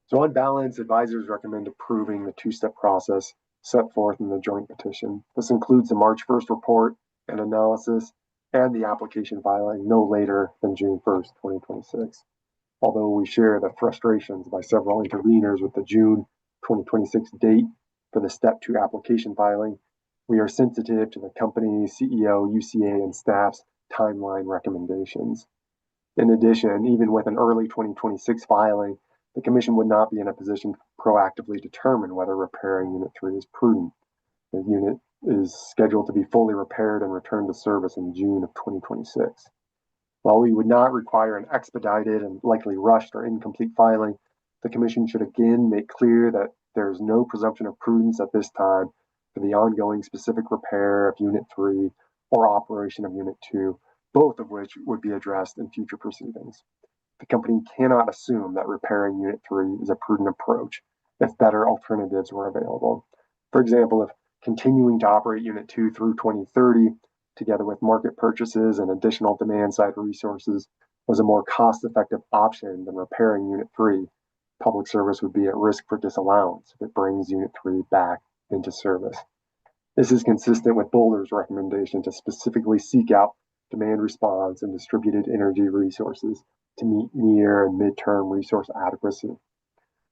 So on balance, advisors recommend approving the two-step process set forth in the joint petition. This includes the March 1st report and analysis and the application filing no later than June 1st, 2026. Although we share the frustrations by several interveners with the June 2026 date for the step 2 application filing, we are sensitive to the company, CEO, UCA, and staff's timeline recommendations. In addition, even with an early 2026 filing, the Commission would not be in a position to proactively determine whether repairing Unit 3 is prudent. The unit is scheduled to be fully repaired and returned to service in June of 2026. While we would not require an expedited and likely rushed or incomplete filing, the Commission should again make clear that there is no presumption of prudence at this time for the ongoing specific repair of Unit 3 or operation of Unit 2, both of which would be addressed in future proceedings. The company cannot assume that repairing Unit 3 is a prudent approach if better alternatives were available. For example, if continuing to operate Unit 2 through 2030 together with market purchases and additional demand side resources, was a more cost-effective option than repairing Unit 3. Public service would be at risk for disallowance if it brings Unit 3 back into service. This is consistent with Boulder's recommendation to specifically seek out demand response and distributed energy resources to meet near and midterm resource adequacy.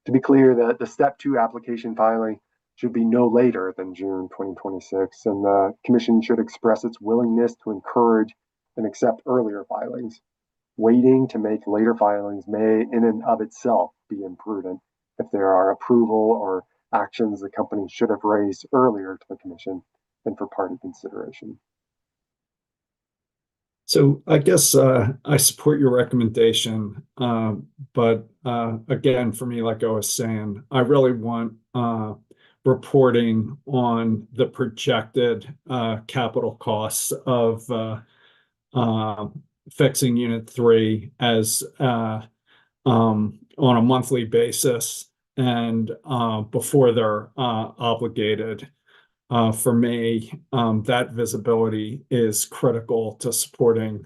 To be clear, the Step 2 application filing should be no later than June 2026, and the Commission should express its willingness to encourage and accept earlier filings. Waiting to make later filings may, in and of itself, be imprudent if there are approval or actions the company should have raised earlier to the Commission and for party consideration. So I guess I support your recommendation, but again, for me, like I was saying, I really want reporting on the projected capital costs of fixing Unit 3 as on a monthly basis and before they're obligated. For me, that visibility is critical to supporting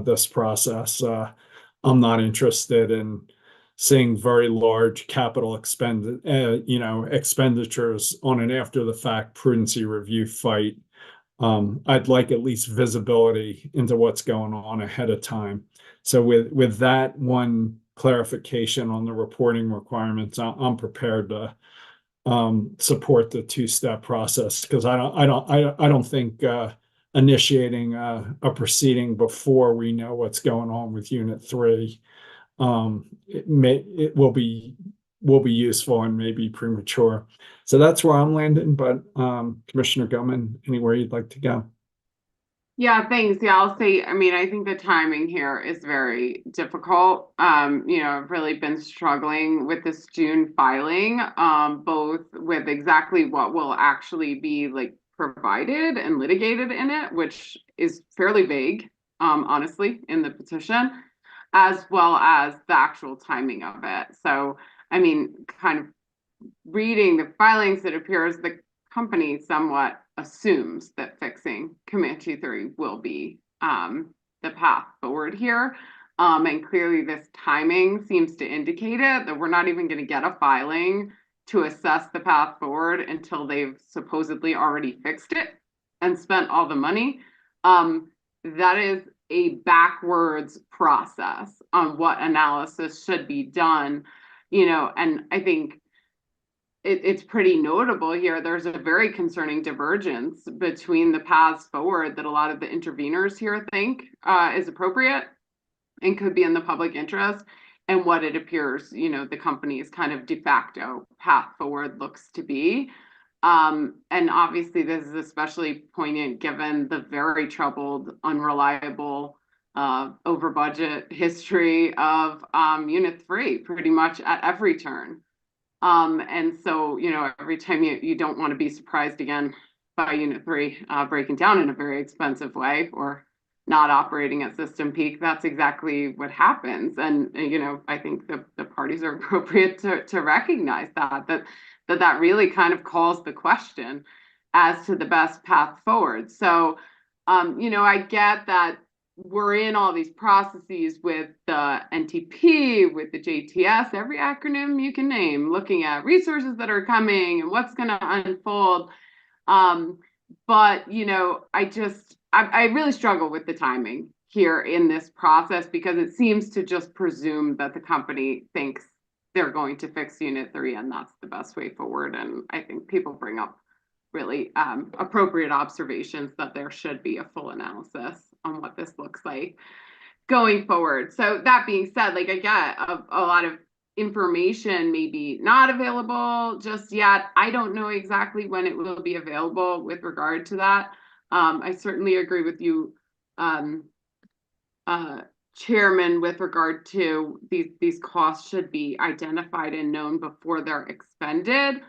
this process. I'm not interested in seeing very large capital expenditures on an after-the-fact prudency review fight. I'd like at least visibility into what's going on ahead of time. So with that one clarification on the reporting requirements, I'm prepared to support the two-step process because I don't think initiating a proceeding before we know what's going on with Unit 3 it will be useful and maybe premature. So that's where I'm landing. But Commissioner Gilman, anywhere you'd like to go? Yeah, thanks. Yeah, I'll say, I mean, I think the timing here is very difficult. I've really been struggling with this June filing, both with exactly what will actually be like provided and litigated in it, which is fairly vague, honestly, in the petition, as well as the actual timing of it. So, I mean, kind of reading the filings, it appears the company somewhat assumes that fixing Comanche 3 will be the path forward here. And clearly this timing seems to indicate it, that we're not even going to get a filing to assess the path forward until they've supposedly already fixed it and spent all the money. That is a backwards process on what analysis should be done, and I think it's pretty notable here. There's a very concerning divergence between the paths forward that a lot of the interveners here think is appropriate and could be in the public interest, and what it appears, the company's kind of de facto path forward looks to be. And obviously this is especially poignant given the very troubled, unreliable, over budget history of Unit 3 pretty much at every turn. And so, every time you don't want to be surprised again by Unit 3 breaking down in a very expensive way or not operating at system peak, that's exactly what happens. And, I think the parties are appropriate to recognize that really kind of calls the question as to the best path forward. So, I get that we're in all these processes with the NTP, with the JTS, every acronym you can name, looking at resources that are coming and what's going to unfold. But, I really struggle with the timing here in this process because it seems to just presume that the company thinks they're going to fix Unit 3 and that's the best way forward. And I think people bring up really appropriate observations that there should be a full analysis on what this looks like going forward. So that being said, I get a lot of information maybe not available just yet. I don't know exactly when it will be available with regard to that. I certainly agree with you, Chairman, with regard to these costs should be identified and known before they're expended.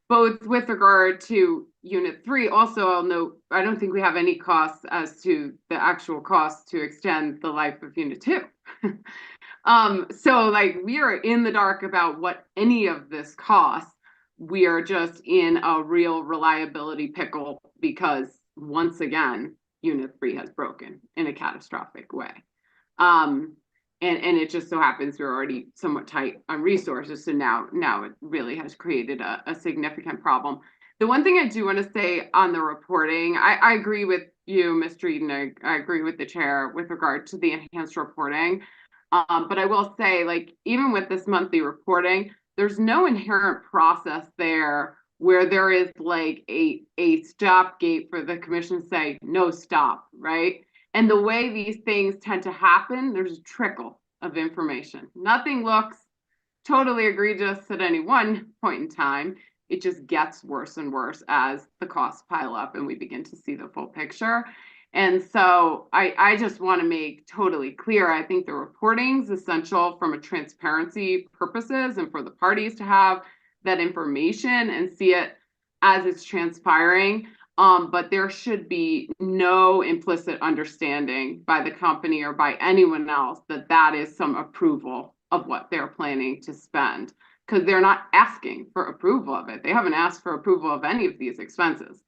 Both with regard to Unit 3, also I'll note, I don't think we have any costs as to the actual cost to extend the life of Unit 2. So we are in the dark about what any of this costs. We are just in a real reliability pickle because once again, Unit 3 has broken in a catastrophic way. And it just so happens we're already somewhat tight on resources. So now it really has created a significant problem. The one thing I do want to say on the reporting, I agree with you, Mr. Eden. I agree with the chair with regard to the enhanced reporting. But I will say, like, even with this monthly reporting, there's no inherent process there where there is like a stop gate for the commission to say, no, stop, right? And the way these things tend to happen, there's a trickle of information. Nothing looks totally egregious at any one point in time. It just gets worse and worse as the costs pile up and we begin to see the full picture. And so I just want to make totally clear, I think the reporting is essential from a transparency purposes and for the parties to have that information and see it as it's transpiring. But there should be no implicit understanding by the company or by anyone else that that is some approval of what they're planning to spend, because they're not asking for approval of it. They haven't asked for approval of any of these expenses.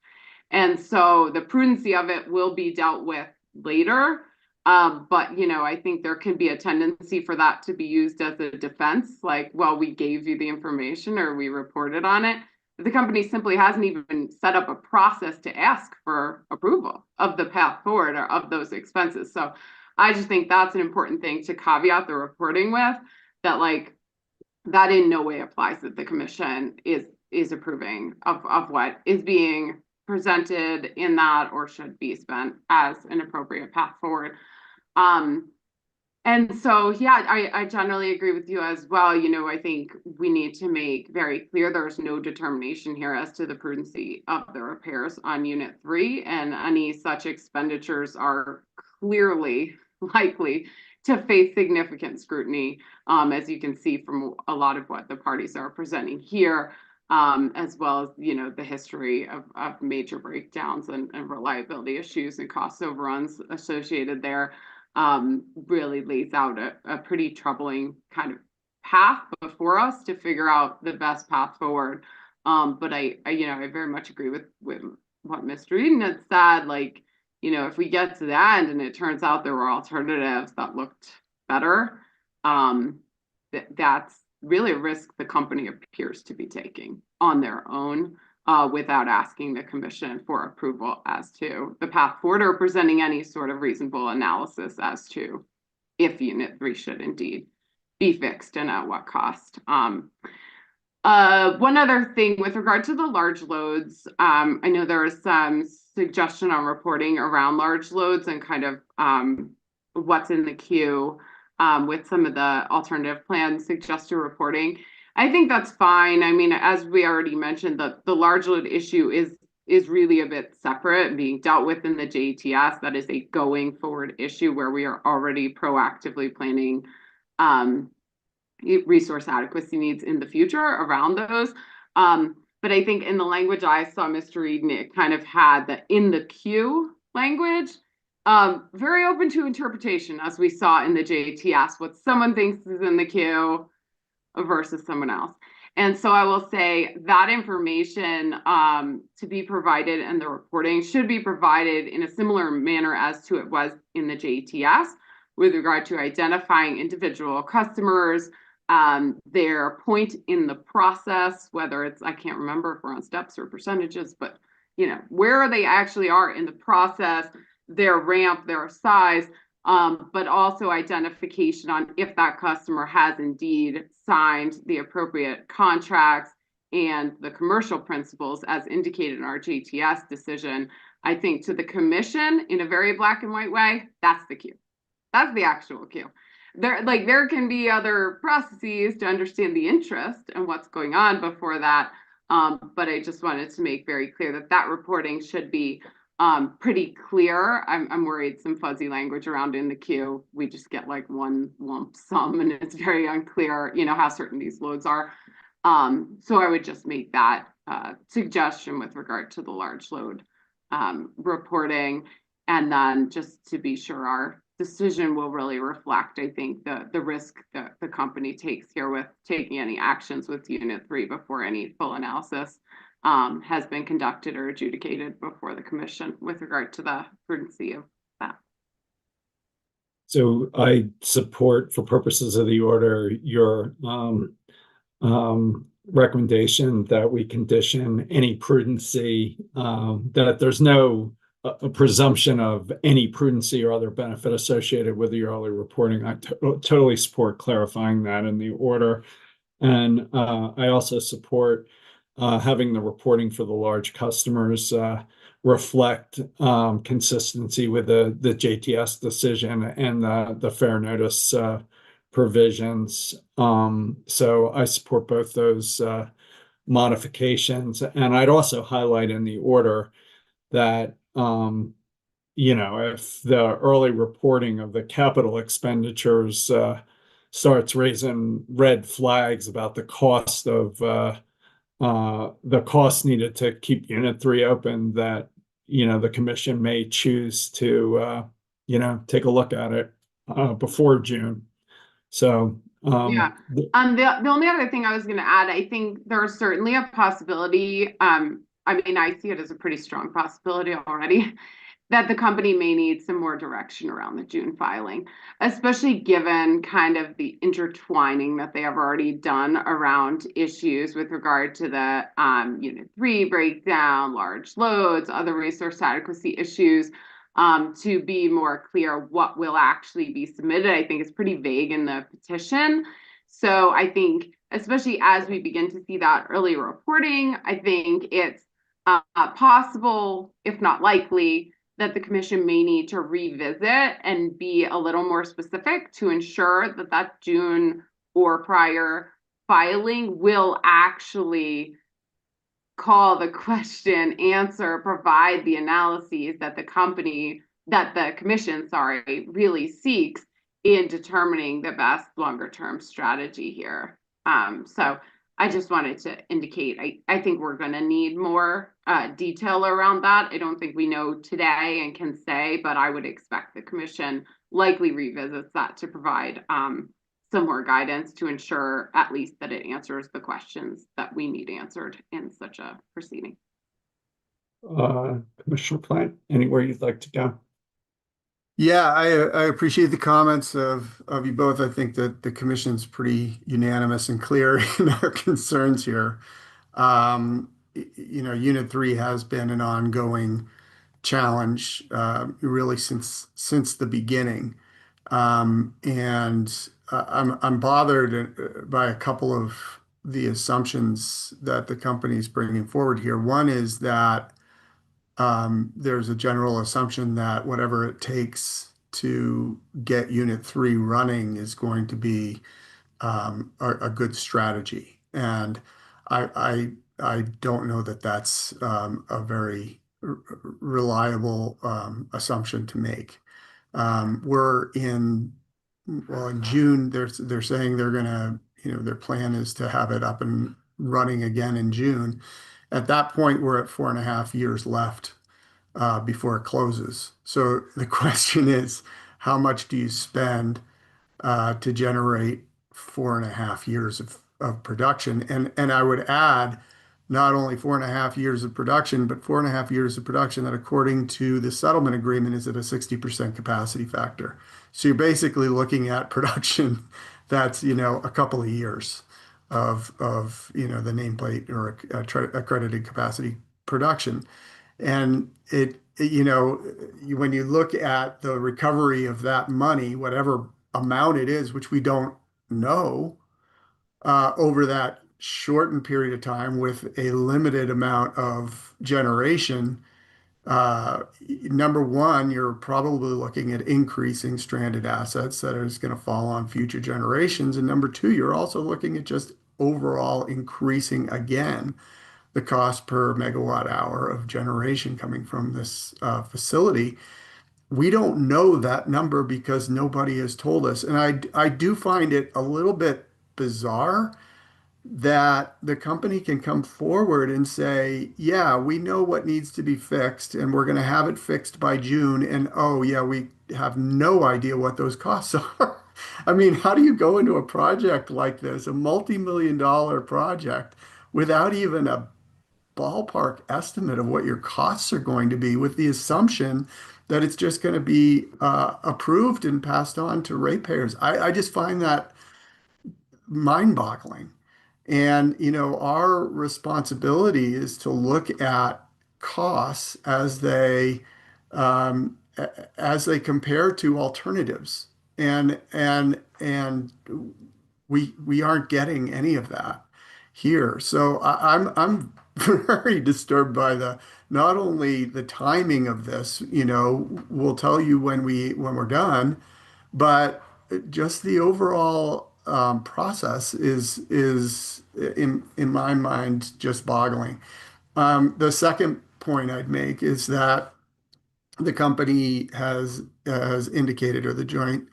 And so the prudency of it will be dealt with later. But, you know, I think there can be a tendency for that to be used as a defense, like, well, we gave you the information or we reported on it. The company simply hasn't even set up a process to ask for approval of the path forward or of those expenses. So I just think that's an important thing to caveat the reporting with, that like that in no way applies that the commission is approving of what is being presented in that or should be spent as an appropriate path forward. And so, yeah, I generally agree with you as well. You know, I think we need to make very clear there's no determination here as to the prudency of the repairs on Unit 3, and any such expenditures are clearly likely to face significant scrutiny, as you can see from a lot of what the parties are presenting here, as well as, you know, the history of major breakdowns and reliability issues and cost overruns associated there. Really lays out a pretty troubling kind of path before us to figure out the best path forward. But I you know, I very much agree with what Mr. Eden had said. Like, you know, if we get to the end and it turns out there were alternatives that looked better, that's really a risk the company appears to be taking on their own, without asking the commission for approval as to the path forward or presenting any sort of reasonable analysis as to if Unit 3 should indeed be fixed and at what cost. One other thing with regard to the large loads, I know there is some suggestion on reporting around large loads and kind of what's in the queue with some of the alternative plans suggested reporting. I think that's fine. I mean, as we already mentioned, the large load issue is really a bit separate and being dealt with in the JTS. That is a going forward issue where we are already proactively planning resource adequacy needs in the future around those. But I think in the language I saw, Mr. Eden, it kind of had the in the queue language, very open to interpretation, as we saw in the JTS, what someone thinks is in the queue versus someone else. And so I will say that information to be provided and the reporting should be provided in a similar manner as to it was in the JTS with regard to identifying individual customers, their point in the process, whether it's, I can't remember if we're on steps or percentages, but you know, where they actually are in the process, their ramp, their size, but also identification on if that customer has indeed signed the appropriate contracts and the commercial principles as indicated in our JTS decision. I think to the commission, in a very black and white way, that's the queue. That's the actual queue. There can be other processes to understand the interest and what's going on before that. But I just wanted to make very clear that that reporting should be pretty clear. I'm worried some fuzzy language around in the queue. We just get like one lump sum and it's very unclear, you know, how certain these loads are. So I would just make that suggestion with regard to the large load reporting. And then just to be sure our decision will really reflect, I think, the risk that the company takes here with taking any actions with Unit 3 before any full analysis has been conducted or adjudicated before the commission with regard to the prudency of that. So I support, for purposes of the order, your recommendation that we condition any prudency, that there's no a presumption of any prudency or other benefit associated with the early reporting. I totally support clarifying that in the order. And I also support having the reporting for the large customers reflect consistency with the JTS decision and the fair notice provisions. So I support both those modifications. And I'd also highlight in the order that if the early reporting of the capital expenditures starts raising red flags about the cost needed to keep Unit 3 open, that the commission may choose to take a look at it before June. So yeah. The only other thing I was going to add, I think there's certainly a possibility. I mean, I see it as a pretty strong possibility already that the company may need some more direction around the June filing, especially given kind of the intertwining that they have already done around issues with regard to the Unit 3 breakdown, large loads, other resource adequacy issues. To be more clear what will actually be submitted, I think it's pretty vague in the petition. So I think, especially as we begin to see that early reporting, I think it's possible, if not likely, that the commission may need to revisit and be a little more specific to ensure that that June or prior filing will actually call the question, answer, provide the analyses that the commission, really seeks in determining the best longer term strategy here. So I just wanted to indicate, I think we're going to need more detail around that. I don't think we know today and can say, but I would expect the commission likely revisits that to provide some more guidance to ensure at least that it answers the questions that we need answered in such a proceeding. Commissioner Plant, anywhere you'd like to go? Yeah, I appreciate the comments of you both. I think that the commission's pretty unanimous and clear in our concerns here. Unit 3 has been an ongoing challenge really since the beginning. And I'm bothered by a couple of the assumptions that the company is bringing forward here. One is that there's a general assumption that whatever it takes to get Unit 3 running is going to be a good strategy. And I don't know that that's a very reliable assumption to make. We're in June. They're saying they're gonna, their plan is to have it up and running again in June. At that point, we're at 4.5 years left before it closes. So the question is, how much do you spend to generate 4.5 years of production? And I would add, not only 4.5 years of production, but 4.5 years of production that, according to the settlement agreement, is at a 60% capacity factor. So you're basically looking at production that's, a couple of years of the nameplate or accredited capacity production. And when you look at the recovery of that money, whatever amount it is, which we don't know, over that shortened period of time with a limited amount of generation, number one, you're probably looking at increasing stranded assets that is going to fall on future generations. And number two, you're also looking at just overall increasing again the cost per megawatt hour of generation coming from this facility. We don't know that number because nobody has told us. And I do find it a little bit bizarre that the company can come forward and say, yeah, we know what needs to be fixed and we're going to have it fixed by June. And oh, yeah, we have no idea what those costs are. I mean, how do you go into a project like this, a multi-million-dollar project, without even a ballpark estimate of what your costs are going to be with the assumption that it's just going to be approved and passed on to ratepayers. I just find that mind-boggling. And, our responsibility is to look at costs as they compare to alternatives. And we aren't getting any of that here. So I'm very disturbed by not only the timing of this, we'll tell you when we're done, but just the overall process is in my mind just boggling. The second point I'd make is that the company has indicated, or the joint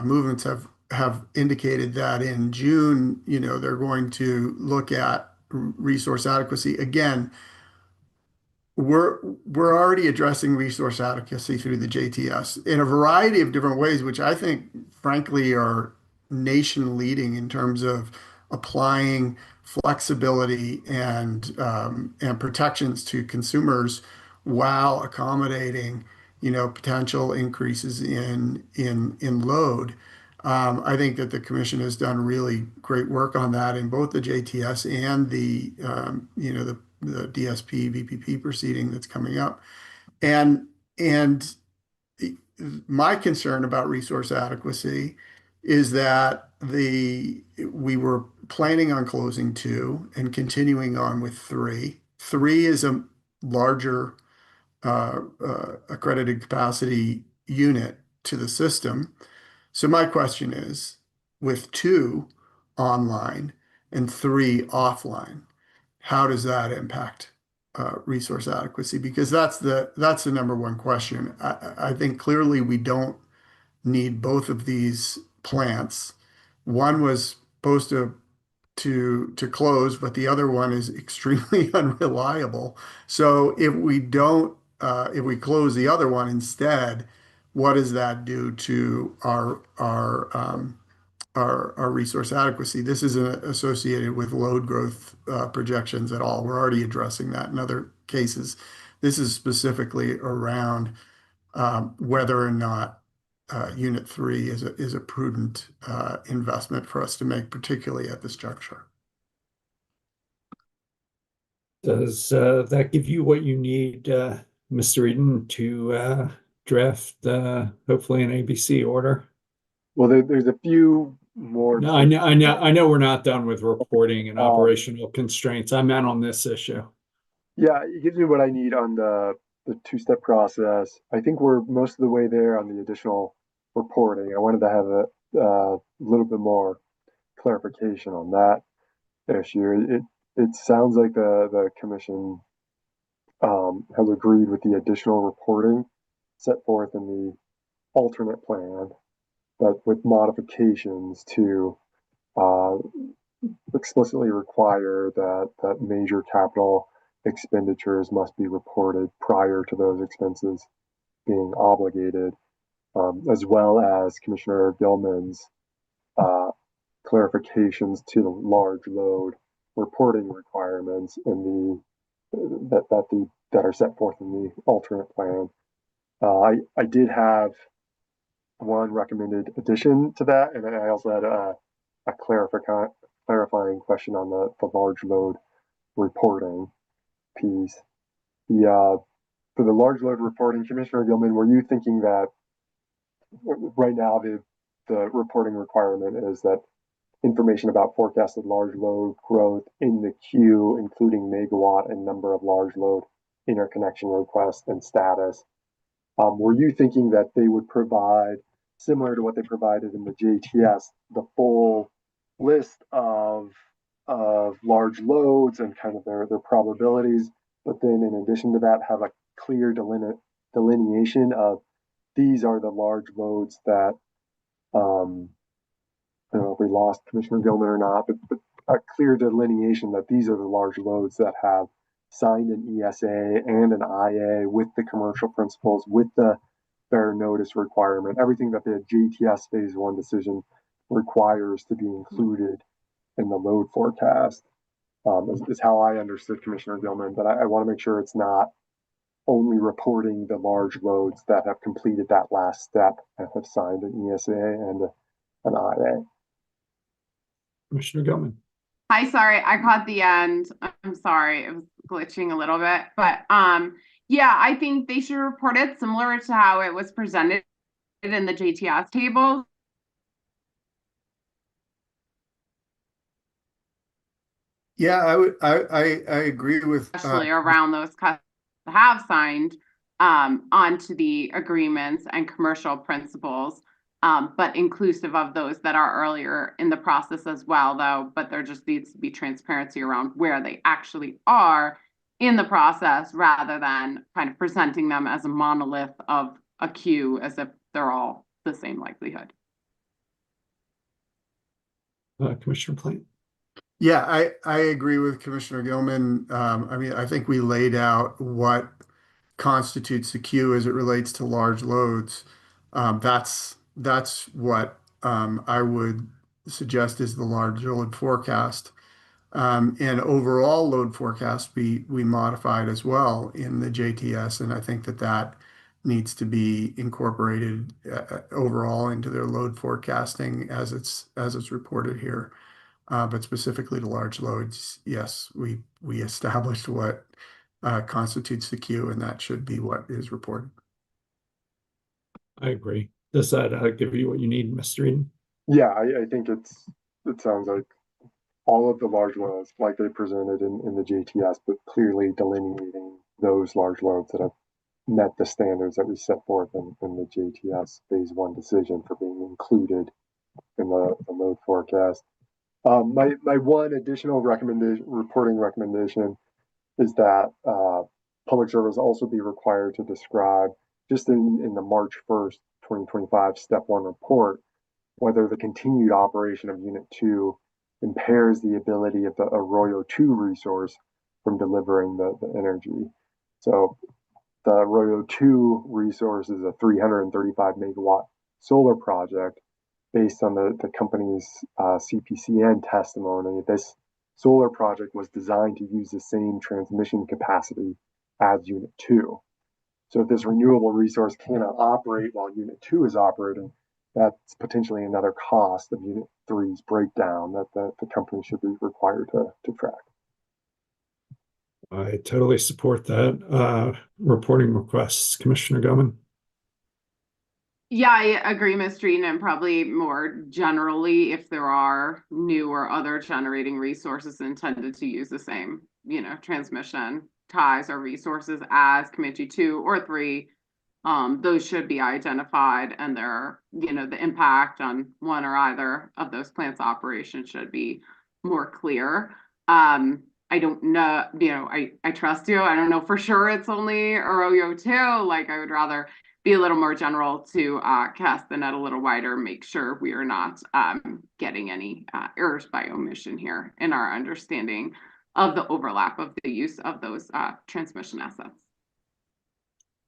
movements have indicated that in June, they're going to look at resource adequacy again. We're already addressing resource adequacy through the JTS in a variety of different ways, which I think, frankly, are nation leading in terms of applying flexibility and protections to consumers while accommodating, potential increases in load. I think that the commission has done really great work on that in both the JTS and the DSP VPP proceeding that's coming up. And my concern about resource adequacy is that we were planning on closing 2 and continuing on with 3. 3 is a larger accredited capacity unit to the system. So my question is, with 2 online and 3 offline, how does that impact resource adequacy? Because that's the number one question. I think clearly we don't need both of these plants. One was supposed to close, but the other one is extremely unreliable. So if we close the other one instead, what does that do to our resource adequacy? This isn't associated with load growth projections at all. We're already addressing that in other cases. This is specifically around whether or not Unit 3 is a prudent investment for us to make, particularly at this juncture. Does that give you what you need, Mr. Eden, to draft hopefully an ABC order? Well, there's a few more. No, I know we're not done with reporting and operational constraints. I meant on this issue. Yeah, it gives me what I need on the 2-step process. I think we're most of the way there on the additional reporting. I wanted to have a little bit more clarification on that issue. It sounds like the commission has agreed with the additional reporting set forth in the alternate plan, but with modifications to explicitly require that major capital expenditures must be reported prior to those expenses being obligated, as well as Commissioner Gilman's clarifications to the large load reporting requirements in that are set forth in the alternate plan. I did have one recommended addition to that, and I also had a clarifying question on the large load reporting piece. For the large load reporting, Commissioner Gilman, were you thinking that right now the reporting requirement is that information about forecasted large load growth in the queue, including megawatt and number of large load interconnection requests and status? Were you thinking that they would provide, similar to what they provided in the JTS, the full list of large loads and kind of their probabilities, but then in addition to that, have a clear delineation of these are the large loads that, I don't know if we lost Commissioner Gilman or not, but a clear delineation that these are the large loads that have signed an ESA and an IA with the commercial principles, with the fair notice requirement, everything that the JTS phase 1 decision requires to be included in the load forecast. is how I understood Commissioner Gilman, but I want to make sure it's not only reporting the large loads that have completed that last step and have signed an ESA and an IA. Commissioner Gilman. Hi, sorry, I caught the end. I'm sorry, it was glitching a little bit, but yeah, I think they should report it similar to how it was presented in the JTS table. Yeah, I agree with Especially around those customers that have signed onto the agreements and commercial principles, but inclusive of those that are earlier in the process as well, though. But there just needs to be transparency around where they actually are in the process rather than kind of presenting them as a monolith of a queue as if they're all the same likelihood. Commissioner Plant. Yeah, I agree with Commissioner Gilman. I mean, I think we laid out what constitutes the queue as it relates to large loads. That's what I would suggest is the large load forecast. And overall load forecast we modified as well in the JTS, and I think that needs to be incorporated overall into their load forecasting as it's reported here. But specifically to large loads, yes, we established what constitutes the queue, and that should be what is reported. I agree. Does that give you what you need, Mr. Eden? Yeah, I think it sounds like all of the large loads, like they presented in the JTS, but clearly delineating those large loads that have met the standards that we set forth in the JTS phase 1 decision for being included in the load forecast. My one additional reporting recommendation is that public service also be required to describe, just in the March 1st, 2025 step 1 report, whether the continued operation of Unit 2 impairs the ability of the Arroyo 2 resource from delivering the energy. So the Arroyo 2 resource is a 335 megawatt solar project based on the company's CPCN testimony. This solar project was designed to use the same transmission capacity as Unit 2. So if this renewable resource cannot operate while Unit 2 is operating, that's potentially another cost of Unit 3's breakdown that the company should be required to track. I totally support that. Reporting requests, Commissioner Gilman. Yeah, I agree, Mr. Eden, and probably more generally, if there are new or other generating resources intended to use the same, transmission ties or resources as Comanche 2 or 3, those should be identified, and the impact on one or either of those plants' operation should be more clear. I don't know, I trust you. I don't know for sure it's only Arroyo 2. Like, I would rather be a little more general to cast the net a little wider, make sure we are not getting any errors by omission here in our understanding of the overlap of the use of those transmission assets.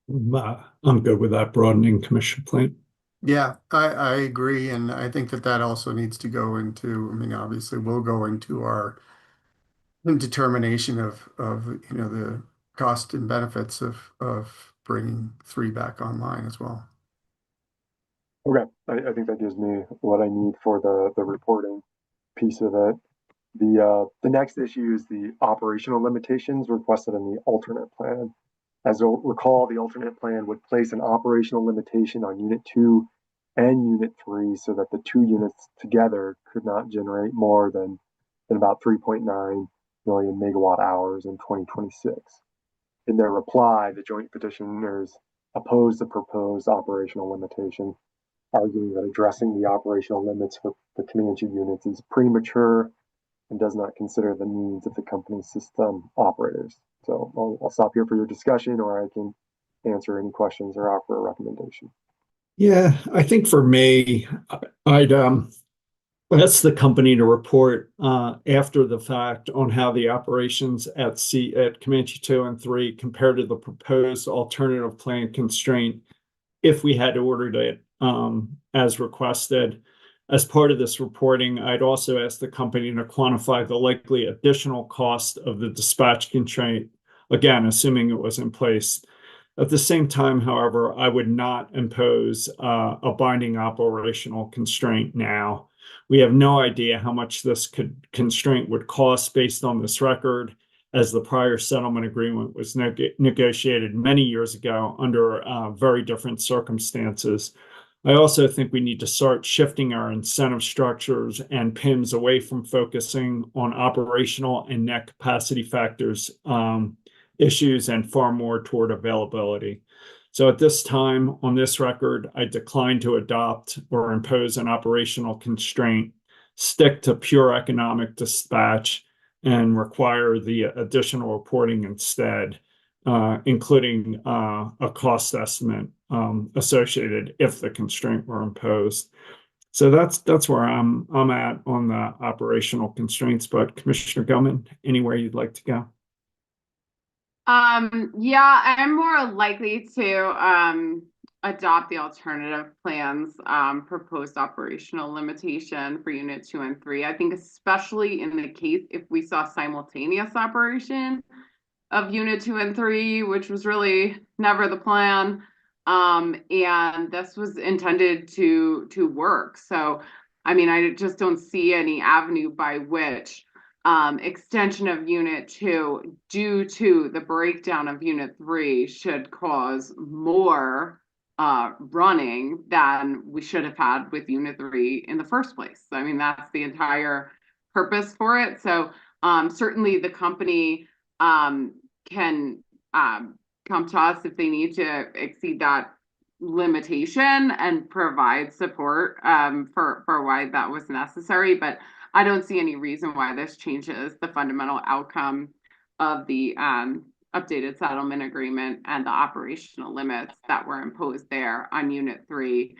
I'm good with that broadening, Commissioner Plant. Yeah, I agree, and I think that also needs to go into, I mean, obviously we'll go into our determination of the cost and benefits of bringing 3 back online as well. Okay, I think that gives me what I need for the reporting piece of it. The next issue is the operational limitations requested in the alternate plan. As you'll recall, the alternate plan would place an operational limitation on Unit 2 and Unit 3 so that the 2 units together could not generate more than about 3.9 million megawatt hours in 2026. In their reply, the joint petitioners opposed the proposed operational limitation, arguing that addressing the operational limits for the Comanche units is premature and does not consider the needs of the company's system operators. So I'll stop here for your discussion, or I can answer any questions or offer a recommendation. Yeah, I think for me, I'd ask the company to report after the fact on how the operations at Comanche 2 and 3 compare to the proposed alternative plan constraint if we had ordered it as requested. As part of this reporting, I'd also ask the company to quantify the likely additional cost of the dispatch constraint, again, assuming it was in place. At the same time, however, I would not impose a binding operational constraint now. We have no idea how much this constraint would cost based on this record, as the prior settlement agreement was negotiated many years ago under very different circumstances. I also think we need to start shifting our incentive structures and PIMs away from focusing on operational and net capacity factors issues and far more toward availability. So at this time, on this record, I decline to adopt or impose an operational constraint, stick to pure economic dispatch, and require the additional reporting instead, including a cost estimate associated if the constraint were imposed. So that's where I'm at on the operational constraints. But Commissioner Gilman, anywhere you'd like to go? Yeah, I'm more likely to adopt the alternative plans proposed operational limitation for unit 2 and 3. I think especially in the case if we saw simultaneous operation of unit 2 and 3, which was really never the plan. And this was intended to work. So, I mean, I just don't see any avenue by which extension of unit 2 due to the breakdown of unit 3 should cause more running than we should have had with unit 3 in the first place. I mean, that's the entire purpose for it. So certainly the company can come to us if they need to exceed that limitation and provide support for why that was necessary. But I don't see any reason why this changes the fundamental outcome of the updated settlement agreement and the operational limits that were imposed there on unit 3,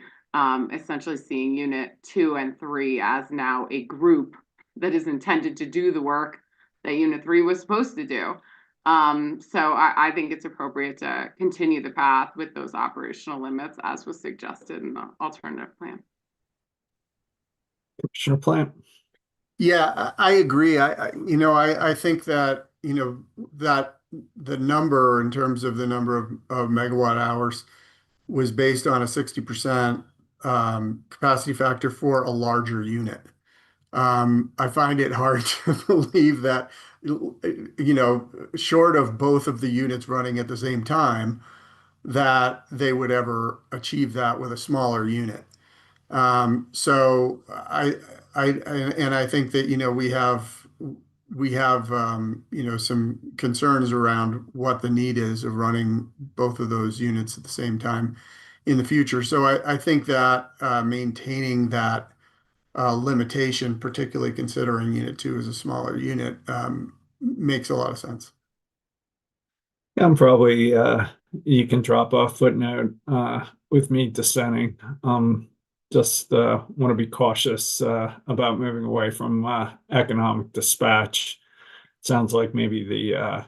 essentially seeing unit 2 and 3 as now a group that is intended to do the work that unit 3 was supposed to do. So I think it's appropriate to continue the path with those operational limits as was suggested in the alternative plan. Commissioner Plant. Yeah, I agree. I think that, that the number in terms of the number of megawatt hours was based on a 60% capacity factor for a larger unit. I find it hard to believe that, short of both of the units running at the same time, that they would ever achieve that with a smaller unit. So I think that, we have some concerns around what the need is of running both of those units at the same time in the future. So I think that maintaining that limitation, particularly considering unit 2 is a smaller unit, makes a lot of sense. I'm probably you can drop off footnote with me dissenting. Just want to be cautious about moving away from economic dispatch. Sounds like maybe the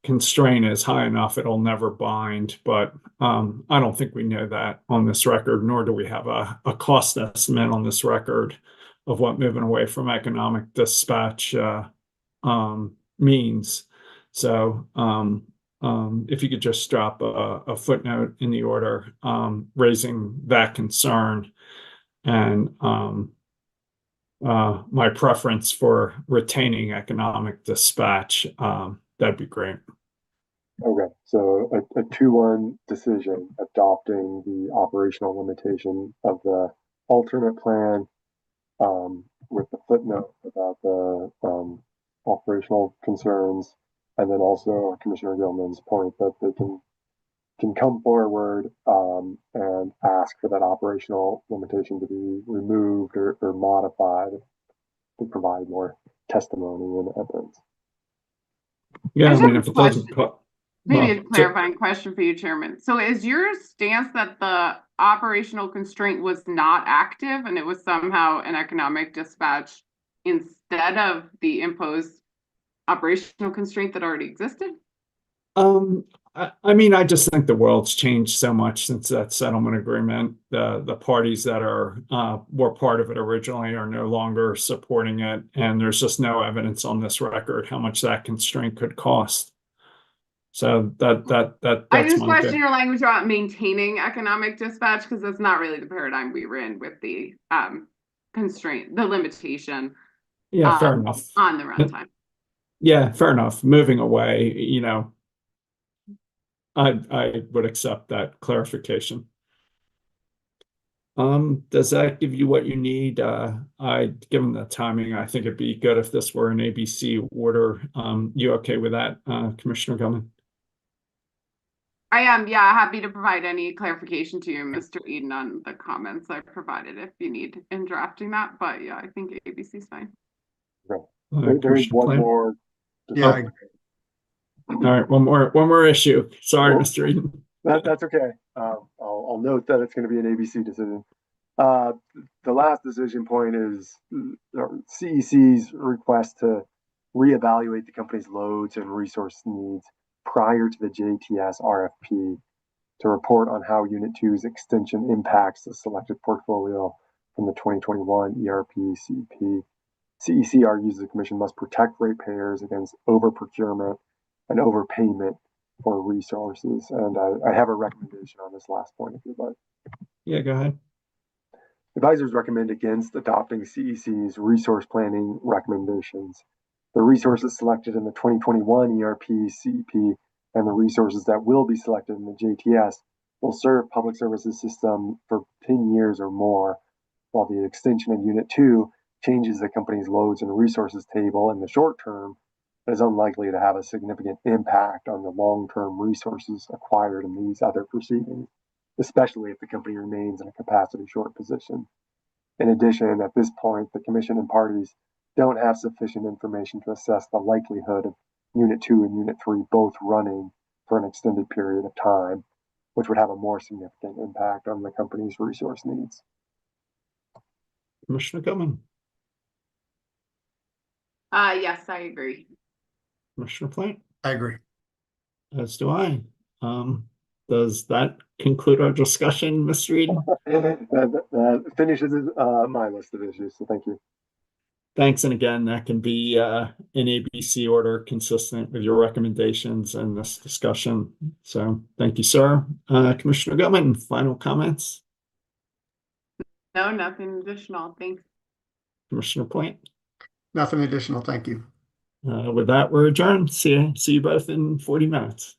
constraint is high enough it'll never bind, but I don't think we know that on this record, nor do we have a cost estimate on this record of what moving away from economic dispatch means. So if you could just drop a footnote in the order raising that concern and my preference for retaining economic dispatch, that'd be great. Okay, so a 2-1 decision adopting the operational limitation of the alternate plan with the footnote about the operational concerns, and then also Commissioner Gilman's point that they can come forward and ask for that operational limitation to be removed or modified to provide more testimony and evidence. Yeah, I mean, if it doesn't maybe a clarifying question for you, Chairman. So is your stance that the operational constraint was not active and it was somehow an economic dispatch instead of the imposed operational constraint that already existed? I mean, I just think the world's changed so much since that settlement agreement. The parties that were part of it originally are no longer supporting it, and there's just no evidence on this record how much that constraint could cost. So I that's just my question good. your language about maintaining economic dispatch, because that's not really the paradigm we were in with the constraint, the limitation Yeah, fair enough. on the runtime. Yeah, fair enough. Moving away, I would accept that clarification. Does that give you what you need? Given the timing, I think it'd be good if this were an ABC order. You okay with that, Commissioner Gilman? I am, yeah, happy to provide any clarification to you, Mr. Eden, on the comments I provided if you need in drafting that. But yeah, I think ABC is fine. Okay. There is Commissioner one Plant? more. Yeah, I agree. All right, one more issue. Sorry, Well, Mr. Eden. That's okay. I'll note that it's going to be an ABC decision. The last decision point is CEC's request to reevaluate the company's loads and resource needs prior to the JTS RFP to report on how Unit 2's extension impacts the selected portfolio from the 2021 ERP CEP. CEC argues the Commission must protect ratepayers against over-procurement and overpayment for resources. And I have a recommendation on this last point if you'd like. Yeah, go ahead. Advisors recommend against adopting CEC's resource planning recommendations. The resources selected in the 2021 ERP CEP and the resources that will be selected in the JTS will serve public services system for 10 years or more, while the extension of Unit 2 changes the company's loads and resources table in the short term, but is unlikely to have a significant impact on the long-term resources acquired in these other proceedings, especially if the company remains in a capacity short position. In addition, at this point, the Commission and parties don't have sufficient information to assess the likelihood of Unit 2 and Unit 3 both running for an extended period of time, which would have a more significant impact on the company's resource needs. Commissioner Gilman. Yes, I agree. Commissioner Plant. I agree. As do I. Does that conclude our discussion, Mr. Eden? That finishes my list of issues, so thank you. Thanks, and again, that can be an ABC order consistent with your recommendations and this discussion. So thank you, sir. Commissioner Gilman, final comments? No, nothing additional. Thanks. Commissioner Plant? Nothing additional. Thank you. With that, we're adjourned. See you both in 40 minutes.